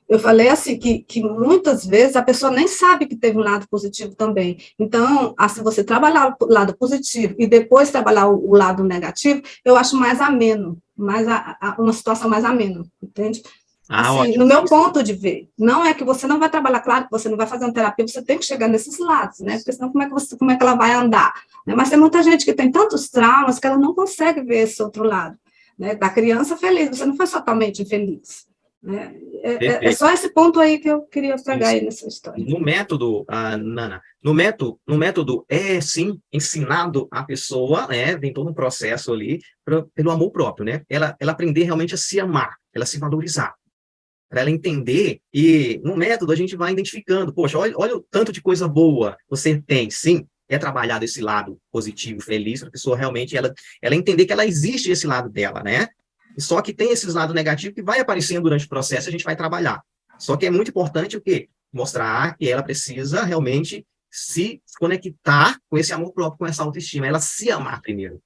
Eu falei assim que muitas vezes a pessoa nem sabe que teve um lado positivo também. Então, se você trabalhar o lado positivo e depois trabalhar o lado negativo, eu acho mais ameno, uma situação mais amena, entende? Assim, no meu ponto de ver, não é que você não vai trabalhar, claro que você não vai fazer uma terapia, você tem que chegar nesses lados, né? Porque senão como é que ela vai andar? Né? Mas tem muita gente que tem tantos traumas que ela não consegue ver esse outro lado, né? Da criança feliz, você não foi totalmente infeliz. Né? É só esse ponto aí que eu queria pegar aí nessa história. No método, Nana, no método é, sim, ensinado a pessoa, né? Tem todo um processo ali, pelo amor próprio, né? Ela aprender realmente a se amar, ela se valorizar. Para ela entender, e no método a gente vai identificando, poxa, olha o tanto de coisa boa você tem, sim, é trabalhado esse lado positivo, feliz, para a pessoa realmente, ela entender que ela existe esse lado dela, né? Só que tem esses lados negativos que vai aparecendo durante o processo, a gente vai trabalhar. Só que é muito importante o quê? Mostrar que ela precisa realmente se conectar com esse amor próprio, com essa autoestima, ela se amar primeiro.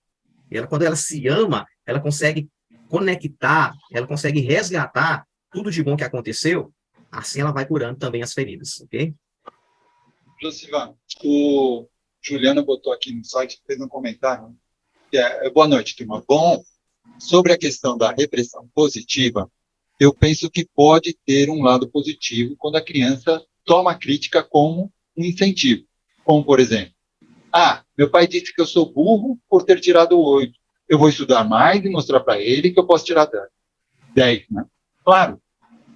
Quando ela se ama, ela consegue conectar, ela consegue resgatar tudo de bom que aconteceu Assim ela vai curando também as feridas, ok? Josivan, o Juliano botou aqui no site, fez um comentário, que boa noite, turma. Bom, sobre a questão da repressão positiva, eu penso que pode ter um lado positivo quando a criança toma a crítica como um incentivo. Como, por exemplo, meu pai disse que eu sou burro por ter tirado 8. Eu vou estudar mais e mostrar para ele que eu posso tirar 10, né? Claro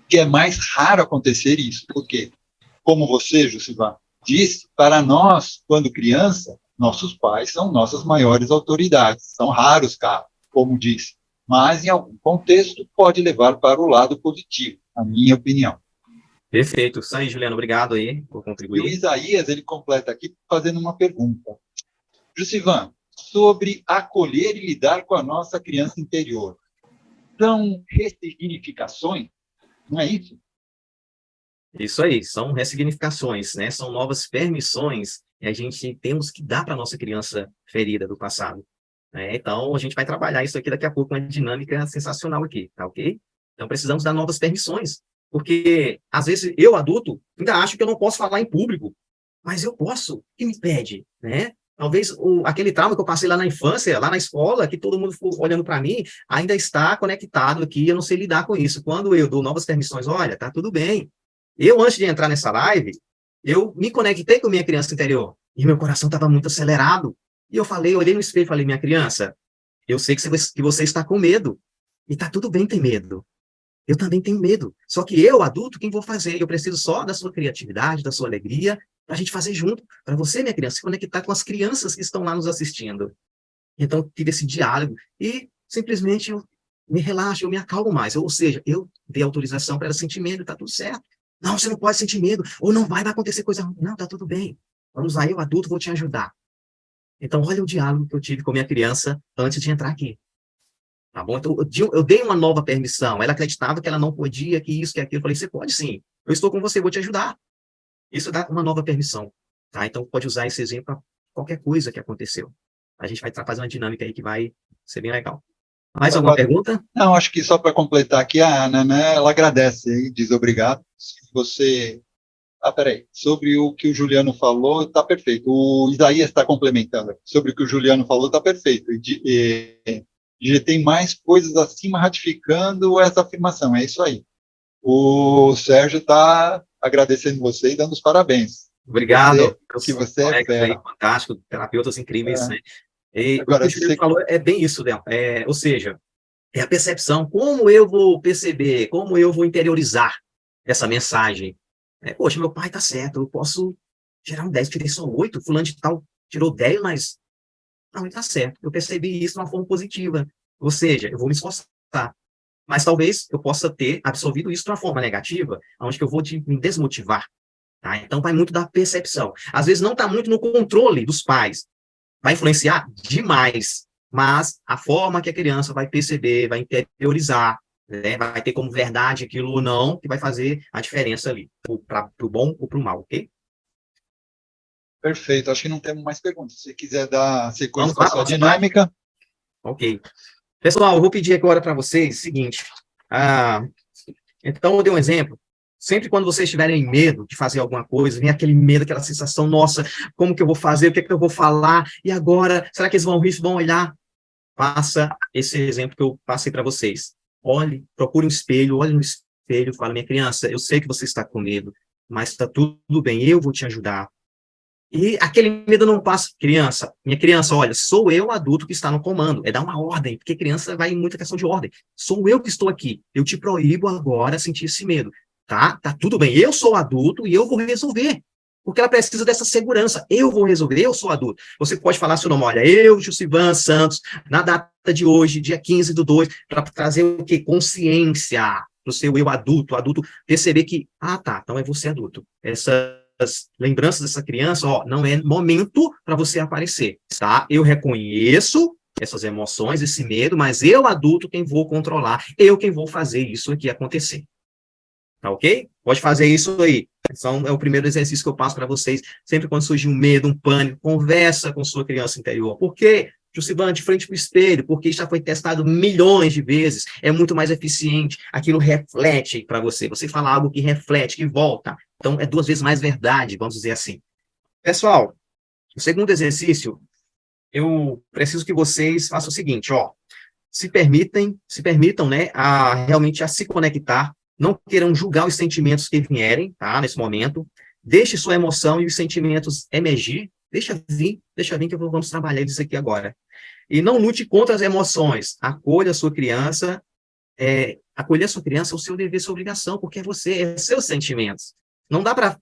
que é mais raro acontecer isso, porque, como você, Jussivan, disse, para nós, quando criança, nossos pais são nossas maiores autoridades. São raros casos, como disse. Mas, em algum contexto, pode levar para o lado positivo, na minha opinião. Perfeito. Isso aí, Juliano. Obrigado aí por E o contribuir. Isaías, ele completa aqui fazendo uma pergunta. Jussivan, sobre acolher e lidar com a nossa criança interior. São ressignificações? Não é isso? Isso aí, são ressignificações, né? São novas permissões que a gente temos que dar para a nossa criança ferida do passado. Né? Então, a gente vai trabalhar isso aqui daqui a pouco, uma dinâmica sensacional aqui, tá ok? Então, precisamos dar novas permissões, porque, às vezes, eu, adulto, ainda acho que eu não posso falar em público, mas eu posso, o que me impede, né? Talvez aquele trauma que eu passei lá na infância, lá na escola, que todo mundo ficou olhando para mim, ainda está conectado aqui, eu não sei lidar com isso. Quando eu dou novas permissões, olha, tá tudo bem. Eu, antes de entrar nessa live, eu me conectei com minha criança interior, e meu coração estava muito acelerado. E eu olhei no espelho e falei, minha criança, eu sei que você está com medo, e tá tudo bem ter medo. Eu também tenho medo. Só que eu, adulto, quem vou fazer? Eu preciso só da sua criatividade, da sua alegria, para a gente fazer junto. Para você, minha criança, se conectar com as crianças que estão lá nos assistindo. Então, tive esse diálogo e simplesmente eu me relaxo, eu me acalmo mais. Ou seja, eu dei autorização para ela sentir medo, está tudo certo. Não, você não pode sentir medo, ou não vai acontecer coisa ruim. Não, está tudo bem. Vamos lá, eu, adulto, vou te ajudar. Então, olha o diálogo que eu tive com a minha criança antes de entrar aqui. Tá bom? Então, eu dei uma nova permissão. Ela acreditava que ela não podia, que isso, que aquilo. Eu falei, você pode sim. Eu estou com você, vou te ajudar. Isso dá uma nova permissão. Tá? Então, pode usar esse exemplo para qualquer coisa que aconteceu. A gente vai fazer uma dinâmica aí que vai ser bem legal. Mais alguma pergunta? Não, acho que só para completar aqui, a Ana, né, ela agradece e diz obrigado. Se você... peraí. Sobre o que o Juliano falou, está perfeito. O Isaías está complementando. Sobre o que o Juliano falou, está perfeito. E tem mais coisas acima ratificando essa afirmação. É isso aí. O Sérgio está agradecendo você e dando os parabéns. Obrigado. Você é fera. Aí, fantástico, terapeutas incríveis. Né? E agora, o que o Juliano falou é bem isso, né? Ou seja, é a percepção, como eu vou perceber, como eu vou interiorizar essa mensagem. Poxa, meu pai está certo, eu posso gerar um 10, tirei só 8, fulano de tal tirou 10, mas não, ele está certo. Eu percebi isso de uma forma positiva. Ou seja, eu vou me esforçar. Mas talvez eu possa ter absorvido isso de uma forma negativa, onde que eu vou me desmotivar. Tá? Então, vai muito da percepção. Às vezes, não está muito no controle dos pais. Vai influenciar demais. Mas a forma que a criança vai perceber, vai interiorizar, né? Vai ter como verdade aquilo ou não, que vai fazer a diferença ali, para o bom ou para o mal, ok? Perfeito, acho que não temos mais perguntas. Se você quiser dar sequência para a sua dinâmica. Ok. Pessoal, eu vou pedir agora para vocês o seguinte. Então, eu dei um exemplo. Sempre quando vocês tiverem medo de fazer alguma coisa, vem aquele medo, aquela sensação, nossa, como que eu vou fazer? O que é que eu vou falar? E agora? Será que eles vão rir? Vão olhar? Faça esse exemplo que eu passei para vocês. Olhe, procure um espelho, olhe no espelho, fala, minha criança, eu sei que você está com medo, mas está tudo bem, eu vou te ajudar. E aquele medo não passa. Minha criança, olha, sou eu adulto que está no comando. É dar uma ordem, porque criança vai em muita questão de ordem. Sou eu que estou aqui. Eu te proíbo agora sentir esse medo. Tá tudo bem. Eu sou adulto e eu vou resolver. Porque ela precisa dessa segurança. Eu vou resolver, eu sou adulto. Você pode falar seu nome, olha, eu, Jussivan Santos, na data de hoje, dia 15/2, para trazer o quê? Consciência para o seu eu adulto. O adulto perceber que, então é você adulto. As lembranças dessa criança, não é momento para você aparecer, tá? Eu reconheço essas emoções, esse medo, mas eu, adulto, quem vou controlar, eu quem vou fazer isso aqui acontecer. Tá ok? Pode fazer isso aí. Então, é o primeiro exercício que eu passo para vocês. Sempre quando surgir um medo, um pânico, conversa com sua criança interior. Por quê? Jucivane, de frente para o espelho, porque já foi testado milhões de vezes, é muito mais eficiente, aquilo reflete para você. Você fala algo que reflete, que volta. Então, é 2 vezes mais verdade, vamos dizer assim. Pessoal, o segundo exercício, eu preciso que vocês façam o seguinte, ó, se permitam, né, realmente a se conectar, não queiram julgar os sentimentos que vierem, tá, nesse momento, deixe sua emoção e os sentimentos emergir, deixa vir que vamos trabalhar isso aqui agora. E não lute contra as emoções, acolha a sua criança, acolher a sua criança é o seu dever, sua obrigação, porque é você, é seus sentimentos. Não dá para,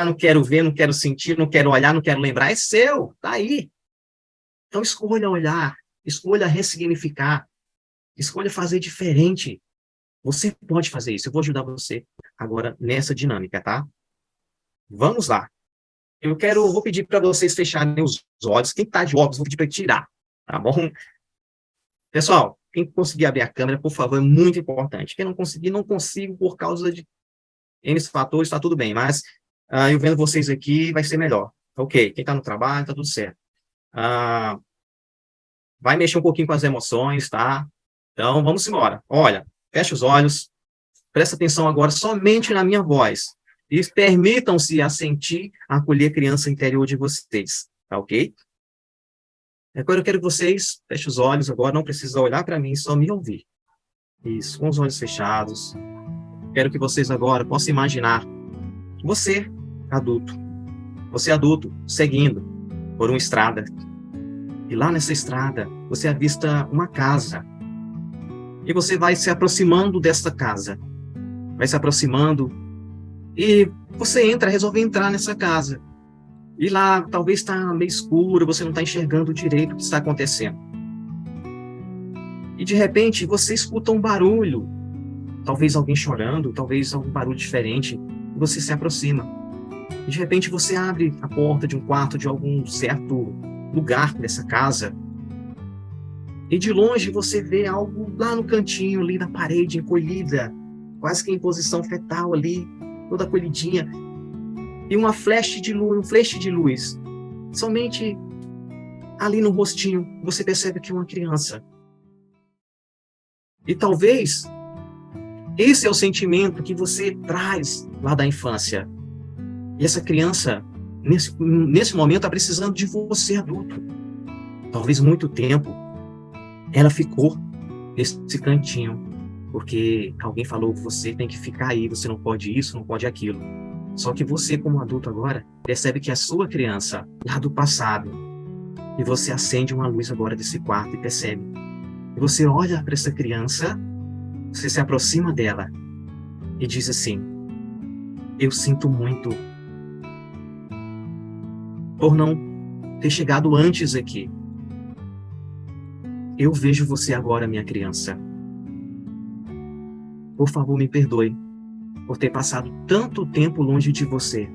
não quero ver, não quero sentir, não quero olhar, não quero lembrar, é seu, tá aí. Então escolha olhar, escolha ressignificar, escolha fazer diferente. Você pode fazer isso. Eu vou ajudar você agora nessa dinâmica, tá? Vamos lá. Vou pedir para vocês fecharem os olhos. Quem está de óculos, vou pedir para tirar, tá bom? Pessoal, quem conseguir abrir a câmera, por favor, é muito importante. Quem não conseguir, não consigo por causa de N fatores, está tudo bem. Mas eu vendo vocês aqui, vai ser melhor. Ok, quem está no trabalho, está tudo certo. Vai mexer um pouquinho com as emoções, tá? Então, vamos embora. Olha, fecha os olhos, presta atenção agora somente na minha voz. E permitam-se a sentir, a acolher a criança interior de vocês, tá ok? Agora eu quero que vocês fechem os olhos agora, não precisa olhar para mim, só me ouvir. Isso, com os olhos fechados. Quero que vocês agora possam imaginar você adulto, seguindo por uma estrada. E lá nessa estrada, você avista uma casa. E você vai se aproximando dessa casa. Vai se aproximando. E você resolve entrar nessa casa. E lá, talvez está meio escuro, você não está enxergando direito o que está acontecendo. E de repente, você escuta um barulho. Talvez alguém chorando, talvez algum barulho diferente. E você se aproxima. E de repente, você abre a porta de um quarto de algum certo lugar dessa casa. E de longe você vê algo lá no cantinho, ali na parede, encolhida, quase que em posição fetal ali, toda acolhidinha. E um flash de luz. Somente ali no rostinho, você percebe que é uma criança. E talvez esse é o sentimento que você traz lá da infância. E essa criança, nesse momento, está precisando de você, adulto. Talvez muito tempo ela ficou nesse cantinho, porque alguém falou que você tem que ficar aí, você não pode isso, não pode aquilo. Só que você, como adulto agora, percebe que a sua criança, lá do passado, e você acende uma luz agora desse quarto e percebe. E você olha para essa criança, você se aproxima dela e diz assim: eu sinto muito por não ter chegado antes aqui. Eu vejo você agora, minha criança. Por favor, me perdoe por ter passado tanto tempo longe de você.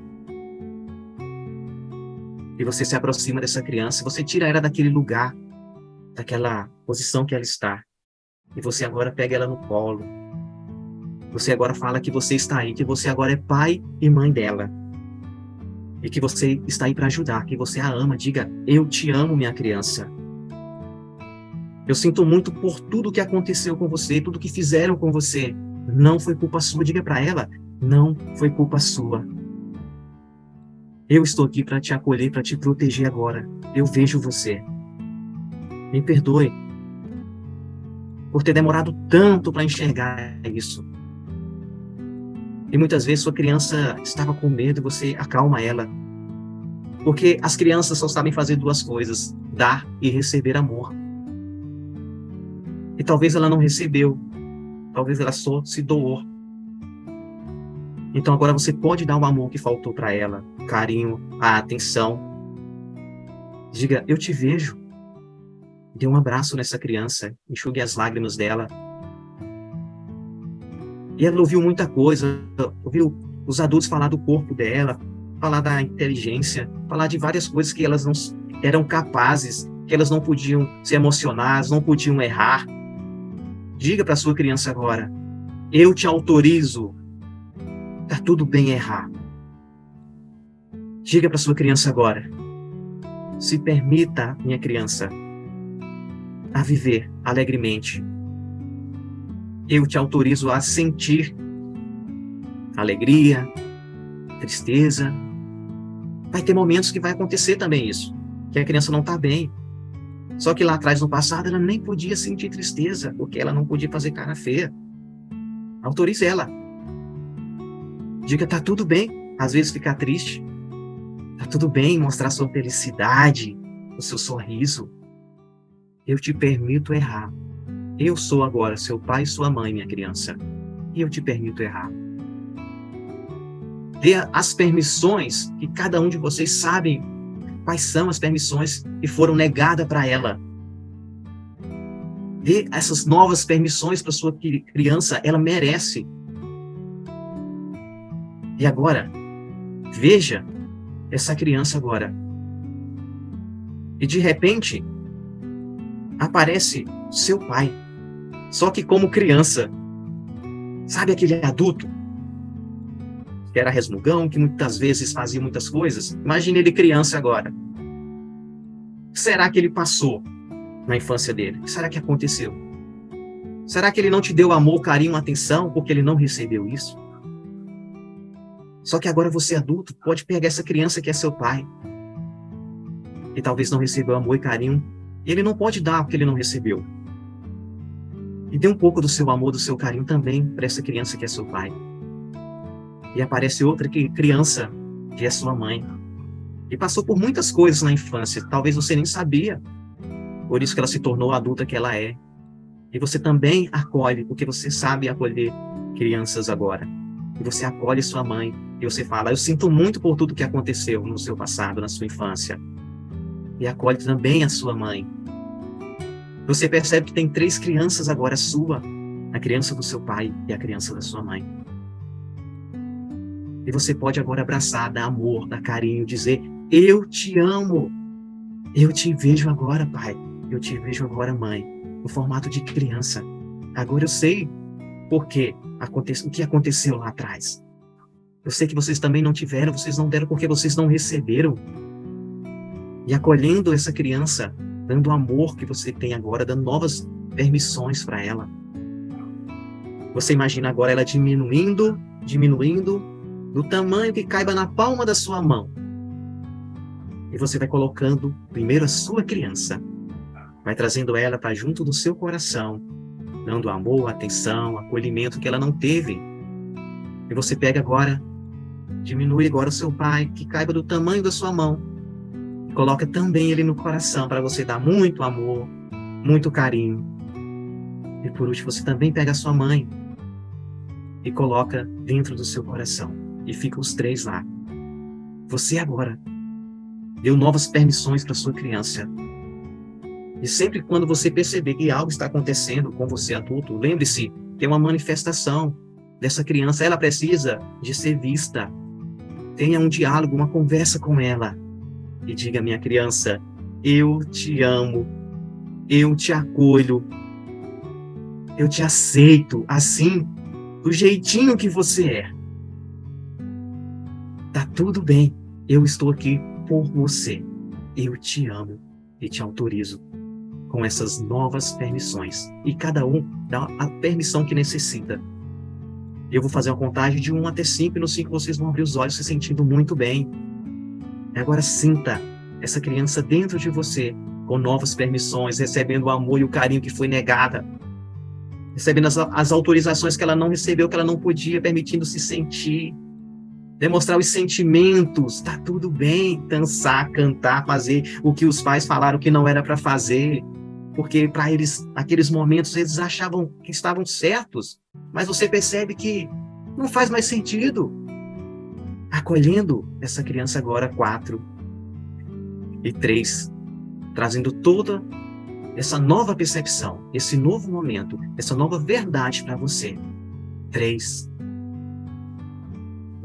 E você se aproxima dessa criança, você tira ela daquele lugar, daquela posição que ela está. E você agora pega ela no colo. Você agora fala que você está aí, que você agora é pai e mãe dela. E que você está aí para ajudar, que você a ama. Diga: eu te amo, minha criança. Eu sinto muito por tudo que aconteceu com você, tudo que fizeram com você. Não foi culpa sua. Diga para ela: não foi culpa sua. Eu estou aqui para te acolher, para te proteger agora. Eu vejo você. Me perdoe por ter demorado tanto para enxergar isso. E muitas vezes sua criança estava com medo e você acalma ela. Porque as crianças só sabem fazer 2 coisas: dar e receber amor. E talvez ela não recebeu. Talvez ela só se doou. Então agora você pode dar o amor que faltou para ela, o carinho, a atenção. Diga: eu te vejo. Dê um abraço nessa criança, enxugue as lágrimas dela. E ela ouviu muita coisa, ouviu os adultos falar do corpo dela, falar da inteligência, falar de várias coisas que elas não eram capazes, que elas não podiam se emocionar, elas não podiam errar. Diga para sua criança agora: eu te autorizo. Tá tudo bem errar. Diga para sua criança agora: se permita, minha criança, a viver alegremente. Eu te autorizo a sentir alegria, tristeza. Vai ter momentos que vai acontecer também isso, que a criança não está bem. Só que lá atrás, no passado, ela nem podia sentir tristeza, porque ela não podia fazer cara feia. Autorize ela. Diga, tá tudo bem, às vezes ficar triste. Tá tudo bem mostrar sua felicidade, o seu sorriso. Eu te permito errar. Eu sou agora seu pai e sua mãe, minha criança. E eu te permito errar. Dê as permissões que cada um de vocês sabem quais são as permissões que foram negadas para ela. Dê essas novas permissões para sua criança, ela merece. E agora, veja essa criança agora. E de repente, aparece seu pai. Só que como criança. Sabe aquele adulto? Que era resmungão, que muitas vezes fazia muitas coisas. Imagine ele criança agora. O que será que ele passou na infância dele? O que será que aconteceu? Será que ele não te deu amor, carinho, atenção, porque ele não recebeu isso? Só que agora você adulto pode pegar essa criança que é seu pai e talvez não recebeu amor e carinho. Ele não pode dar o que ele não recebeu. E dê um pouco do seu amor, do seu carinho também para essa criança que é seu pai. E aparece outra criança que é sua mãe. E passou por muitas coisas na infância. Talvez você nem sabia. Por isso que ela se tornou a adulta que ela é. E você também acolhe, porque você sabe acolher crianças agora. E você acolhe sua mãe. E você fala, eu sinto muito por tudo que aconteceu no seu passado, na sua infância. E acolhe também a sua mãe. Você percebe que tem 3 crianças agora sua. A criança do seu pai e a criança da sua mãe. E você pode agora abraçar, dar amor, dar carinho, dizer, eu te amo. Eu te vejo agora, pai. Eu te vejo agora, mãe. No formato de criança. Agora eu sei o que aconteceu lá atrás. Eu sei que vocês também não tiveram, vocês não deram porque vocês não receberam. E acolhendo essa criança, dando o amor que você tem agora, dando novas permissões para ela. Você imagina agora ela diminuindo, do tamanho que caiba na palma da sua mão. E você vai colocando primeiro a sua criança. Vai trazendo ela para junto do seu coração, dando amor, atenção, acolhimento que ela não teve. E você pega agora, diminui agora o seu pai, que caiba do tamanho da sua mão. E coloca também ele no coração para você dar muito amor, muito carinho. E por último, você também pega a sua mãe e coloca dentro do seu coração. E ficam os 3 lá. Você agora deu novas permissões para sua criança. E sempre quando você perceber que algo está acontecendo com você adulto, lembre-se que é uma manifestação dessa criança. Ela precisa de ser vista. Tenha um diálogo, uma conversa com ela. E diga, minha criança, eu te amo. Eu te acolho. Eu te aceito assim, do jeitinho que você é. Tá tudo bem, eu estou aqui por você. Eu te amo e te autorizo com essas novas permissões. E cada um dá a permissão que necessita. Eu vou fazer uma contagem de 1 até 5, e no 5 vocês vão abrir os olhos se sentindo muito bem. E agora sinta essa criança dentro de você, com novas permissões, recebendo o amor e o carinho que foi negada. Recebendo as autorizações que ela não recebeu, que ela não podia, permitindo se sentir. Demonstrar os sentimentos, tá tudo bem, dançar, cantar, fazer o que os pais falaram que não era para fazer, porque para eles, naqueles momentos, eles achavam que estavam certos, mas você percebe que não faz mais sentido. Acolhendo essa criança agora, 4 e 3, trazendo toda essa nova percepção, esse novo momento, essa nova verdade para você. 3,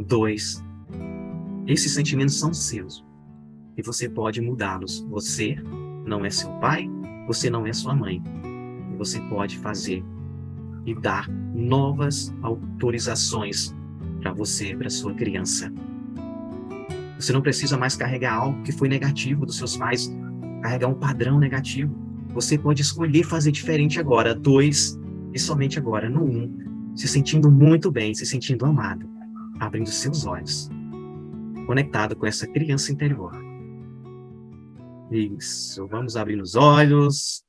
2, esses sentimentos são seus e você pode mudá-los. Você não é seu pai, você não é sua mãe. E você pode fazer e dar novas autorizações para você, para sua criança. Você não precisa mais carregar algo que foi negativo dos seus pais, carregar um padrão negativo. você pode escolher fazer diferente agora. 2, e somente agora. No 1, se sentindo muito bem, se sentindo amado, abrindo seus olhos, conectado com essa criança interior. Isso, vamos abrindo os olhos.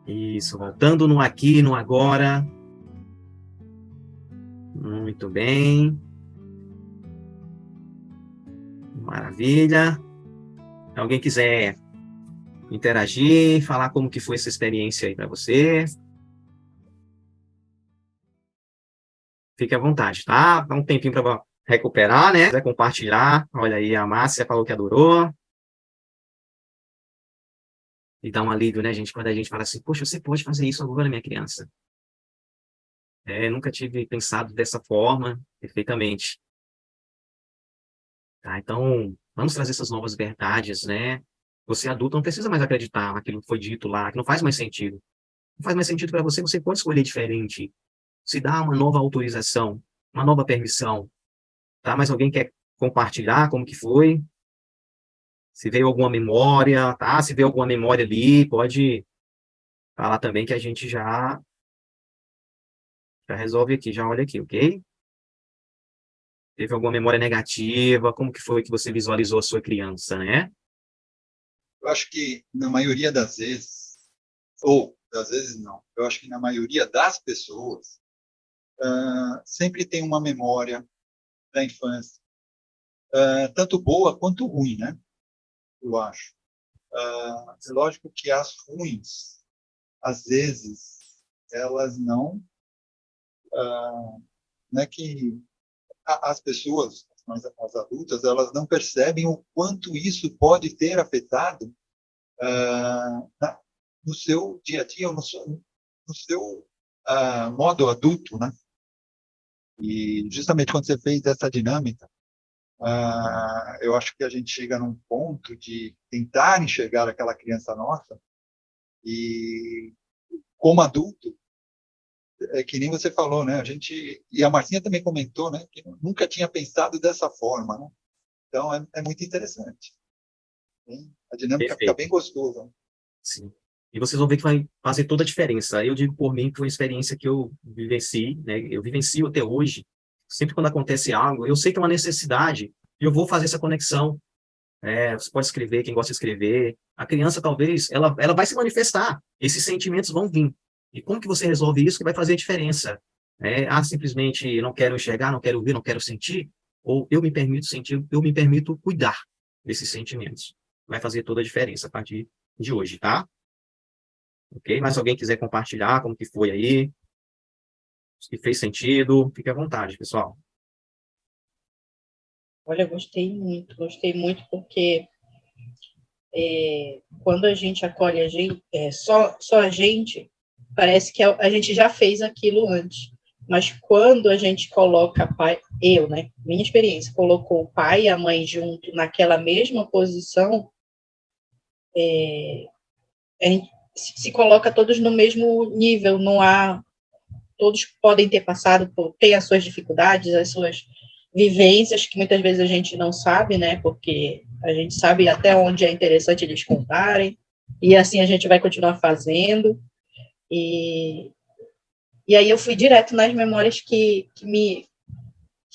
Isso, voltando no aqui e no agora. Muito bem. Maravilha. Alguém quiser interagir, falar como que foi essa experiência aí para você? Fique à vontade, tá? Dá um tempinho para recuperar, né? Se quiser compartilhar. Olha aí, a Márcia falou que adorou. E dá um alívio, né, gente? Quando a gente fala assim, poxa, você pode fazer isso agora, minha criança. Nunca tive pensado dessa forma, perfeitamente. Tá, então, vamos trazer essas novas verdades, né? Você adulto não precisa mais acreditar naquilo que foi dito lá, que não faz mais sentido. Não faz mais sentido para você, você pode escolher diferente. Se dá uma nova autorização, uma nova permissão. Tá? Mas alguém quer compartilhar como que foi? Se veio alguma memória, tá? Se veio alguma memória ali, pode falar também que a gente já resolve aqui, já olha aqui, ok? Teve alguma memória negativa? Como que foi que você visualizou a sua criança, né? Eu acho que na maioria das vezes, ou às vezes não, eu acho que na maioria das pessoas, sempre tem uma memória da infância, tanto boa quanto ruim, né? Eu acho. É lógico que as ruins, às vezes, elas não, né, que as pessoas, as adultas, elas não percebem o quanto isso pode ter afetado no seu dia a dia, no seu modo adulto, né? E justamente quando você fez essa dinâmica, eu acho que a gente chega num ponto de tentar enxergar aquela criança nossa e, como adulto, é que nem você falou, né? A gente, e a Marcinha também comentou, né? Que nunca tinha pensado dessa forma, né? Então, é muito interessante. Hein? A dinâmica fica Perfeito. bem gostosa. Sim. E vocês vão ver que vai fazer toda a diferença. Eu digo por mim que foi uma experiência que eu vivenciei, né? Eu vivencio até hoje. Sempre quando acontece algo, eu sei que é uma necessidade e eu vou fazer essa conexão. Você pode escrever, quem gosta de escrever. A criança, talvez, ela vai se manifestar. Esses sentimentos vão vir. E como que você resolve isso que vai fazer a diferença? Simplesmente não quero enxergar, não quero ver, não quero sentir. Ou eu me permito sentir, eu me permito cuidar desses sentimentos. Vai fazer toda a diferença a partir de hoje, tá? Ok? Mas se alguém quiser compartilhar como que foi aí, se fez sentido, fique à vontade, pessoal. Olha, gostei muito, porque quando a gente acolhe a gente, só a gente, parece que a gente já fez aquilo antes. Mas quando a gente coloca né, minha experiência, colocou o pai e a mãe junto naquela mesma posição, a gente se coloca todos no mesmo nível, não há, todos podem ter passado tem as suas dificuldades, as suas vivências, que muitas vezes a gente não sabe, né, porque a gente sabe até onde é interessante eles contarem, e assim a gente vai continuar fazendo, e aí eu fui direto nas memórias que me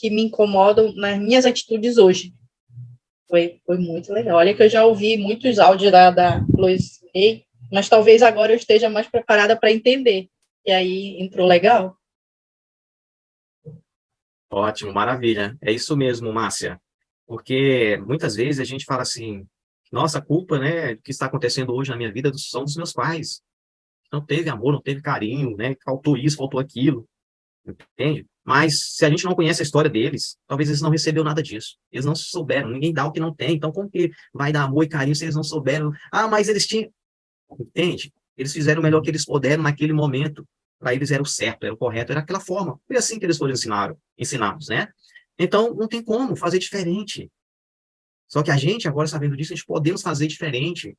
incomodam nas minhas atitudes hoje. Foi muito legal. Olha que eu já ouvi muitos áudios da Luiz Rey, mas talvez agora eu esteja mais preparada para entender. E aí entrou legal. Ótimo, maravilha. É isso mesmo, Márcia. Porque muitas vezes a gente fala assim, nossa, a culpa, né, do que está acontecendo hoje na minha vida são dos meus pais. Não teve amor, não teve carinho, né? Faltou isso, faltou aquilo, entende? Mas se a gente não conhece a história deles, talvez eles não receberam nada disso. Eles não souberam, ninguém dá o que não tem. Então, como que vai dar amor e carinho se eles não souberam? Ah, mas eles tinham, entende? Eles fizeram o melhor que eles puderam naquele momento. Para eles era o certo, era o correto, era aquela forma. Foi assim que eles foram ensinados, né? Então, não tem como fazer diferente. Só que a gente, agora sabendo disso, a gente podemos fazer diferente.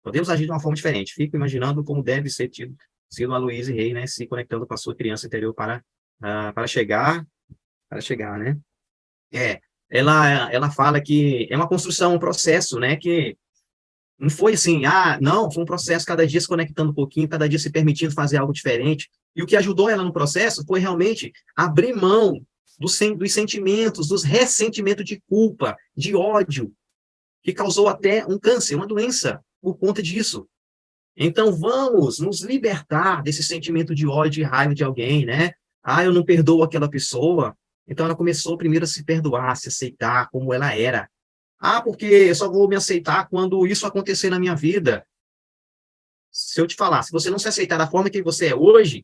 Podemos agir de uma forma diferente. Fico imaginando como deve ser sido a Louise Rey, né, se conectando com a sua criança interior para chegar, né? Ela fala que é uma construção, um processo, né, que Não foi assim, não, foi um processo, cada dia se conectando um pouquinho, cada dia se permitindo fazer algo diferente. E o que ajudou ela no processo foi realmente abrir mão dos sentimentos, dos ressentimentos de culpa, de ódio, que causou até um câncer, uma doença, por conta disso. Então, vamos nos libertar desse sentimento de ódio e raiva de alguém, né? Eu não perdoo aquela pessoa. Então, ela começou primeiro a se perdoar, a se aceitar como ela era. Porque eu só vou me aceitar quando isso acontecer na minha vida. Se eu te falar, se você não se aceitar da forma que você é hoje,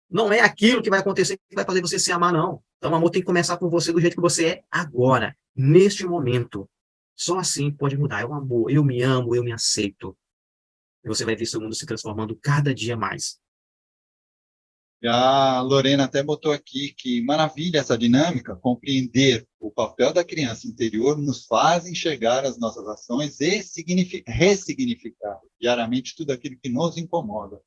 não é aquilo que vai acontecer que vai fazer você se amar, não. Então, o amor tem que começar por você do jeito que você é agora, neste momento. Só assim pode mudar. É o amor. Eu me amo, eu me aceito. E você vai ver seu mundo se transformando cada dia mais. A Lorena até botou aqui que maravilha essa dinâmica, compreender o papel da criança interior nos faz enxergar as nossas ações e ressignificar diariamente tudo aquilo que nos incomoda.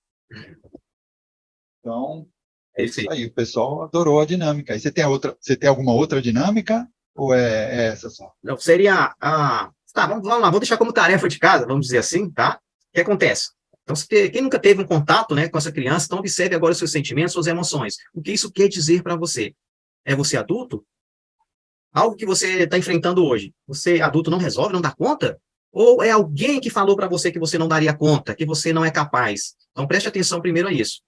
Então, é isso aí, o pessoal adorou a dinâmica. E você tem alguma outra dinâmica ou é essa só? Não, seria Tá, vamos lá, vou deixar como tarefa de casa, vamos dizer assim, tá? O que acontece? Então, quem nunca teve um contato, né, com essa criança, então observe agora os seus sentimentos, suas emoções. O que isso quer dizer para você? É você adulto? Algo que você está enfrentando hoje, você adulto não resolve, não dá conta? Ou é alguém que falou para você que você não daria conta, que você não é capaz? Então, preste atenção primeiro a isso.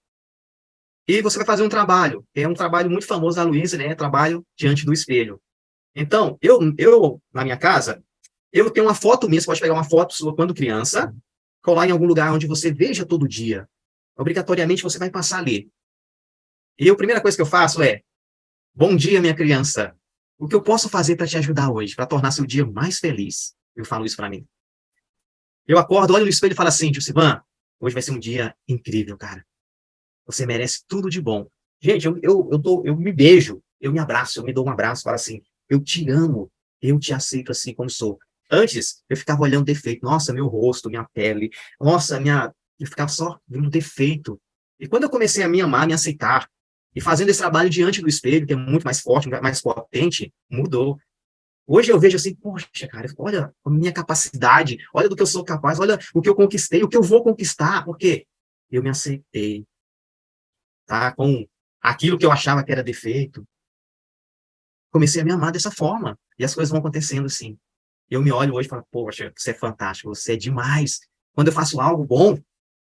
E você vai fazer um trabalho, que é um trabalho muito famoso da Luísa, né? Trabalho diante do espelho. Então, eu na minha casa, eu tenho uma foto minha, você pode pegar uma foto sua quando criança, colar em algum lugar onde você veja todo dia. Obrigatoriamente você vai passar a ler. E a primeira coisa que eu faço é: bom dia, minha criança. O que eu posso fazer para te ajudar hoje, para tornar seu dia mais feliz? Eu falo isso para mim. Eu acordo, olho no espelho e falo assim: Jussivan, hoje vai ser um dia incrível, cara. Você merece tudo de bom. Gente, eu me beijo, eu me abraço, eu me dou um abraço, falo assim: eu te amo, eu te aceito assim como sou. Antes, eu ficava olhando defeito. Nossa, meu rosto, minha pele. Nossa, eu ficava só vendo defeito. E quando eu comecei a me amar, a me aceitar, e fazendo esse trabalho diante do espelho, que é muito mais forte, mais potente, mudou. Hoje eu vejo assim: poxa, cara, olha a minha capacidade, olha do que eu sou capaz, olha o que eu conquistei, o que eu vou conquistar, porque eu me aceitei, tá? Com aquilo que eu achava que era defeito. Comecei a me amar dessa forma, e as coisas vão acontecendo assim. Eu me olho hoje e falo: poxa, você é fantástico, você é demais. Quando eu faço algo bom,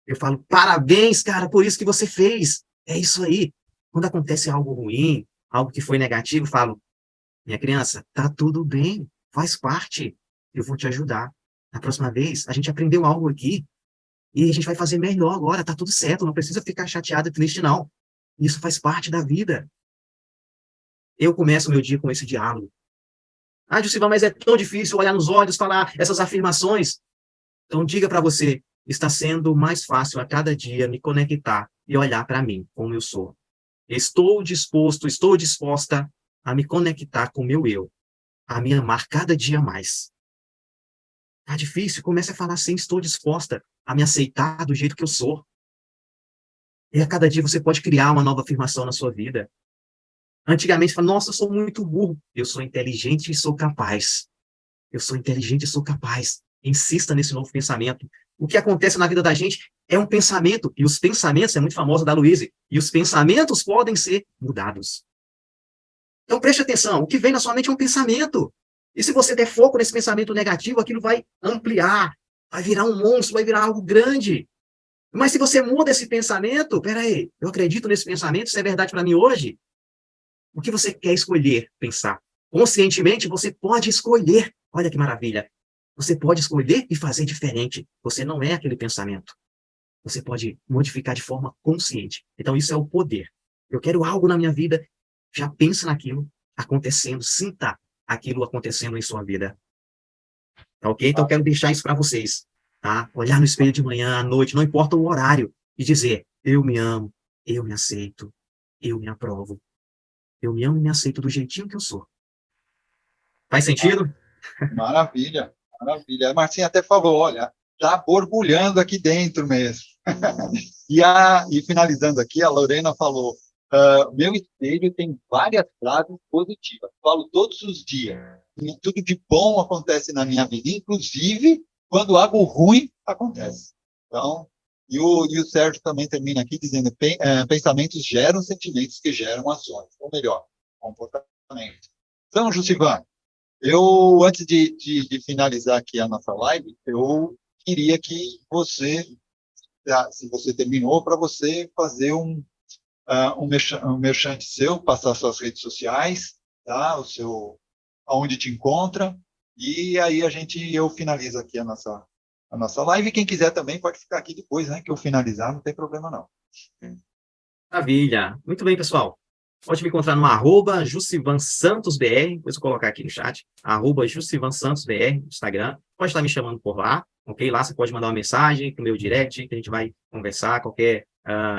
eu falo: parabéns, cara, por isso que você fez. É isso aí. Quando acontece algo ruim, algo que foi negativo, eu falo: minha criança, tá tudo bem, faz parte. Eu vou te ajudar. Na próxima vez, a gente aprendeu algo aqui e a gente vai fazer melhor agora, tá tudo certo, não precisa ficar chateado e triste, não. Isso faz parte da vida. Eu começo o meu dia com esse diálogo. Jussivan, mas é tão difícil olhar nos olhos, falar essas afirmações. Então, diga para você: está sendo mais fácil a cada dia me conectar e olhar para mim, como eu sou. Estou disposta a me conectar com o meu eu, a me amar cada dia mais. Tá difícil? Comece a falar assim: estou disposta a me aceitar do jeito que eu sou. E a cada dia você pode criar uma nova afirmação na sua vida. Antigamente, fala: nossa, eu sou muito burro. Eu sou inteligente e sou capaz. Eu sou inteligente e sou capaz. Insista nesse novo pensamento. O que acontece na vida da gente é um pensamento, e os pensamentos, é muito famosa da Luísa, e os pensamentos podem ser mudados. Então preste atenção, o que vem na sua mente é um pensamento. E se você der foco nesse pensamento negativo, aquilo vai ampliar, vai virar um monstro, vai virar algo grande. Mas se você muda esse pensamento: peraí, eu acredito nesse pensamento, isso é verdade para mim hoje. O que você quer escolher pensar? Conscientemente, você pode escolher. Olha que maravilha. Você pode escolher e fazer diferente. Você não é aquele pensamento. Você pode modificar de forma consciente. Então, isso é o poder. Eu quero algo na minha vida, já pense naquilo acontecendo, sinta aquilo acontecendo em sua vida. Tá ok? Então, eu quero deixar isso para vocês. Tá? Olhar no espelho de manhã, à noite, não importa o horário, e dizer: eu me amo, eu me aceito, eu me aprovo. Eu me amo e me aceito do jeitinho que eu sou. Faz sentido? Maravilha, maravilha. A Marcinha até falou: olha, está borbulhando aqui dentro mesmo. E finalizando aqui, a Lorena falou: meu espelho tem várias frases positivas. Falo todos os dias. E tudo de bom acontece na minha vida, inclusive quando algo ruim acontece. Então, e o Sérgio também termina aqui dizendo: pensamentos geram sentimentos que geram ações, ou melhor, comportamento. Então, Jussivan, antes de finalizar aqui a nossa live, eu queria que você, se você terminou, para você fazer um merchan seu, passar suas redes sociais, tá? Aonde te encontra, e aí eu finalizo aqui a nossa live. Quem quiser também pode ficar aqui depois, né? Que eu finalizar, não tem problema não. Maravilha. Muito bem, pessoal. Pode me encontrar no @JussivanSantosBR, depois eu vou colocar aqui no chat, @JussivanSantosBR, no Instagram. Pode estar me chamando por lá, ok? Lá você pode mandar uma mensagem pro meu direct, que a gente vai conversar, qualquer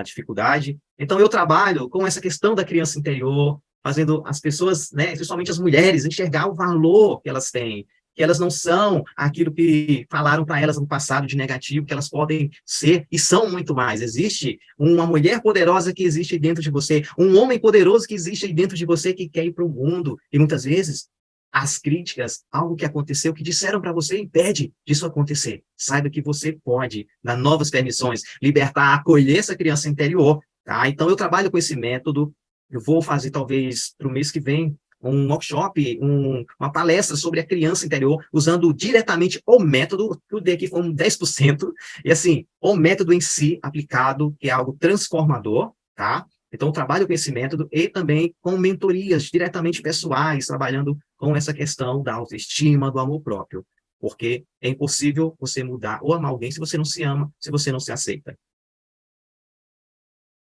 dificuldade. Então, eu trabalho com essa questão da criança interior, fazendo as pessoas, né, principalmente as mulheres, enxergar o valor que elas têm, que elas não são aquilo que falaram para elas no passado de negativo, que elas podem ser e são muito mais. Existe uma mulher poderosa que existe dentro de você, um homem poderoso que existe dentro de você que quer ir para o mundo. E muitas vezes as críticas, algo que aconteceu, que disseram para você, impede disso acontecer. Saiba que você pode dar novas permissões, libertar, acolher essa criança interior, tá? Então, eu trabalho com esse método. Eu vou fazer, talvez, para o mês que vem, um workshop, uma palestra sobre a criança interior, usando diretamente o método, que eu dei aqui foi um 10%, e assim, o método em si aplicado, que é algo transformador, tá? Então, eu trabalho com esse método e também com mentorias diretamente pessoais, trabalhando com essa questão da autoestima, do amor próprio, porque é impossível você mudar ou amar alguém se você não se ama, se você não se aceita.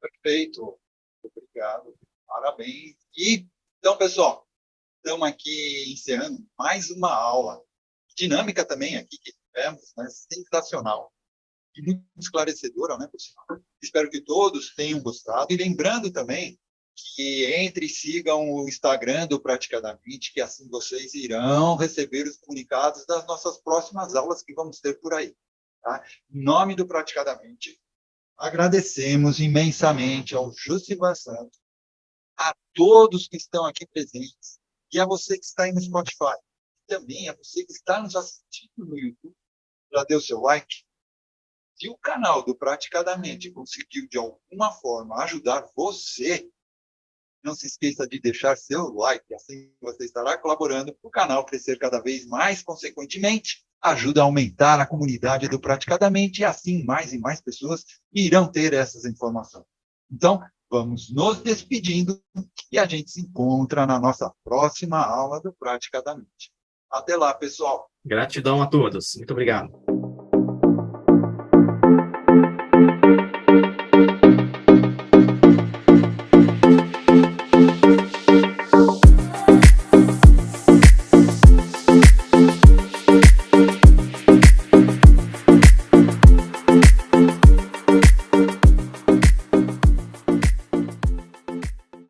Perfeito. Obrigado. Parabéns. Então, pessoal, estamos aqui encerrando mais uma aula. Dinâmica também aqui que tivemos, né? Sensacional. E muito esclarecedora, né, pessoal? Espero que todos tenham gostado. E lembrando também que entre e sigam o Instagram do Praticadamente, que assim vocês irão receber os comunicados das nossas próximas aulas que vamos ter por aí. Tá? Em nome do Praticadamente, agradecemos imensamente ao Jussivan Santos, a todos que estão aqui presentes, e a você que está aí no Spotify, e também a você que está nos assistindo no YouTube. Já deu seu like? Se o canal do Praticadamente conseguiu, de alguma forma, ajudar você, não se esqueça de deixar seu like, assim você estará colaborando para o canal crescer cada vez mais, consequentemente, ajuda a aumentar a comunidade do Praticadamente, e assim mais e mais pessoas irão ter essas informações. Então, vamos nos despedindo e a gente se encontra na nossa próxima aula do Praticadamente. Até lá, pessoal. Gratidão a todos. Muito obrigado.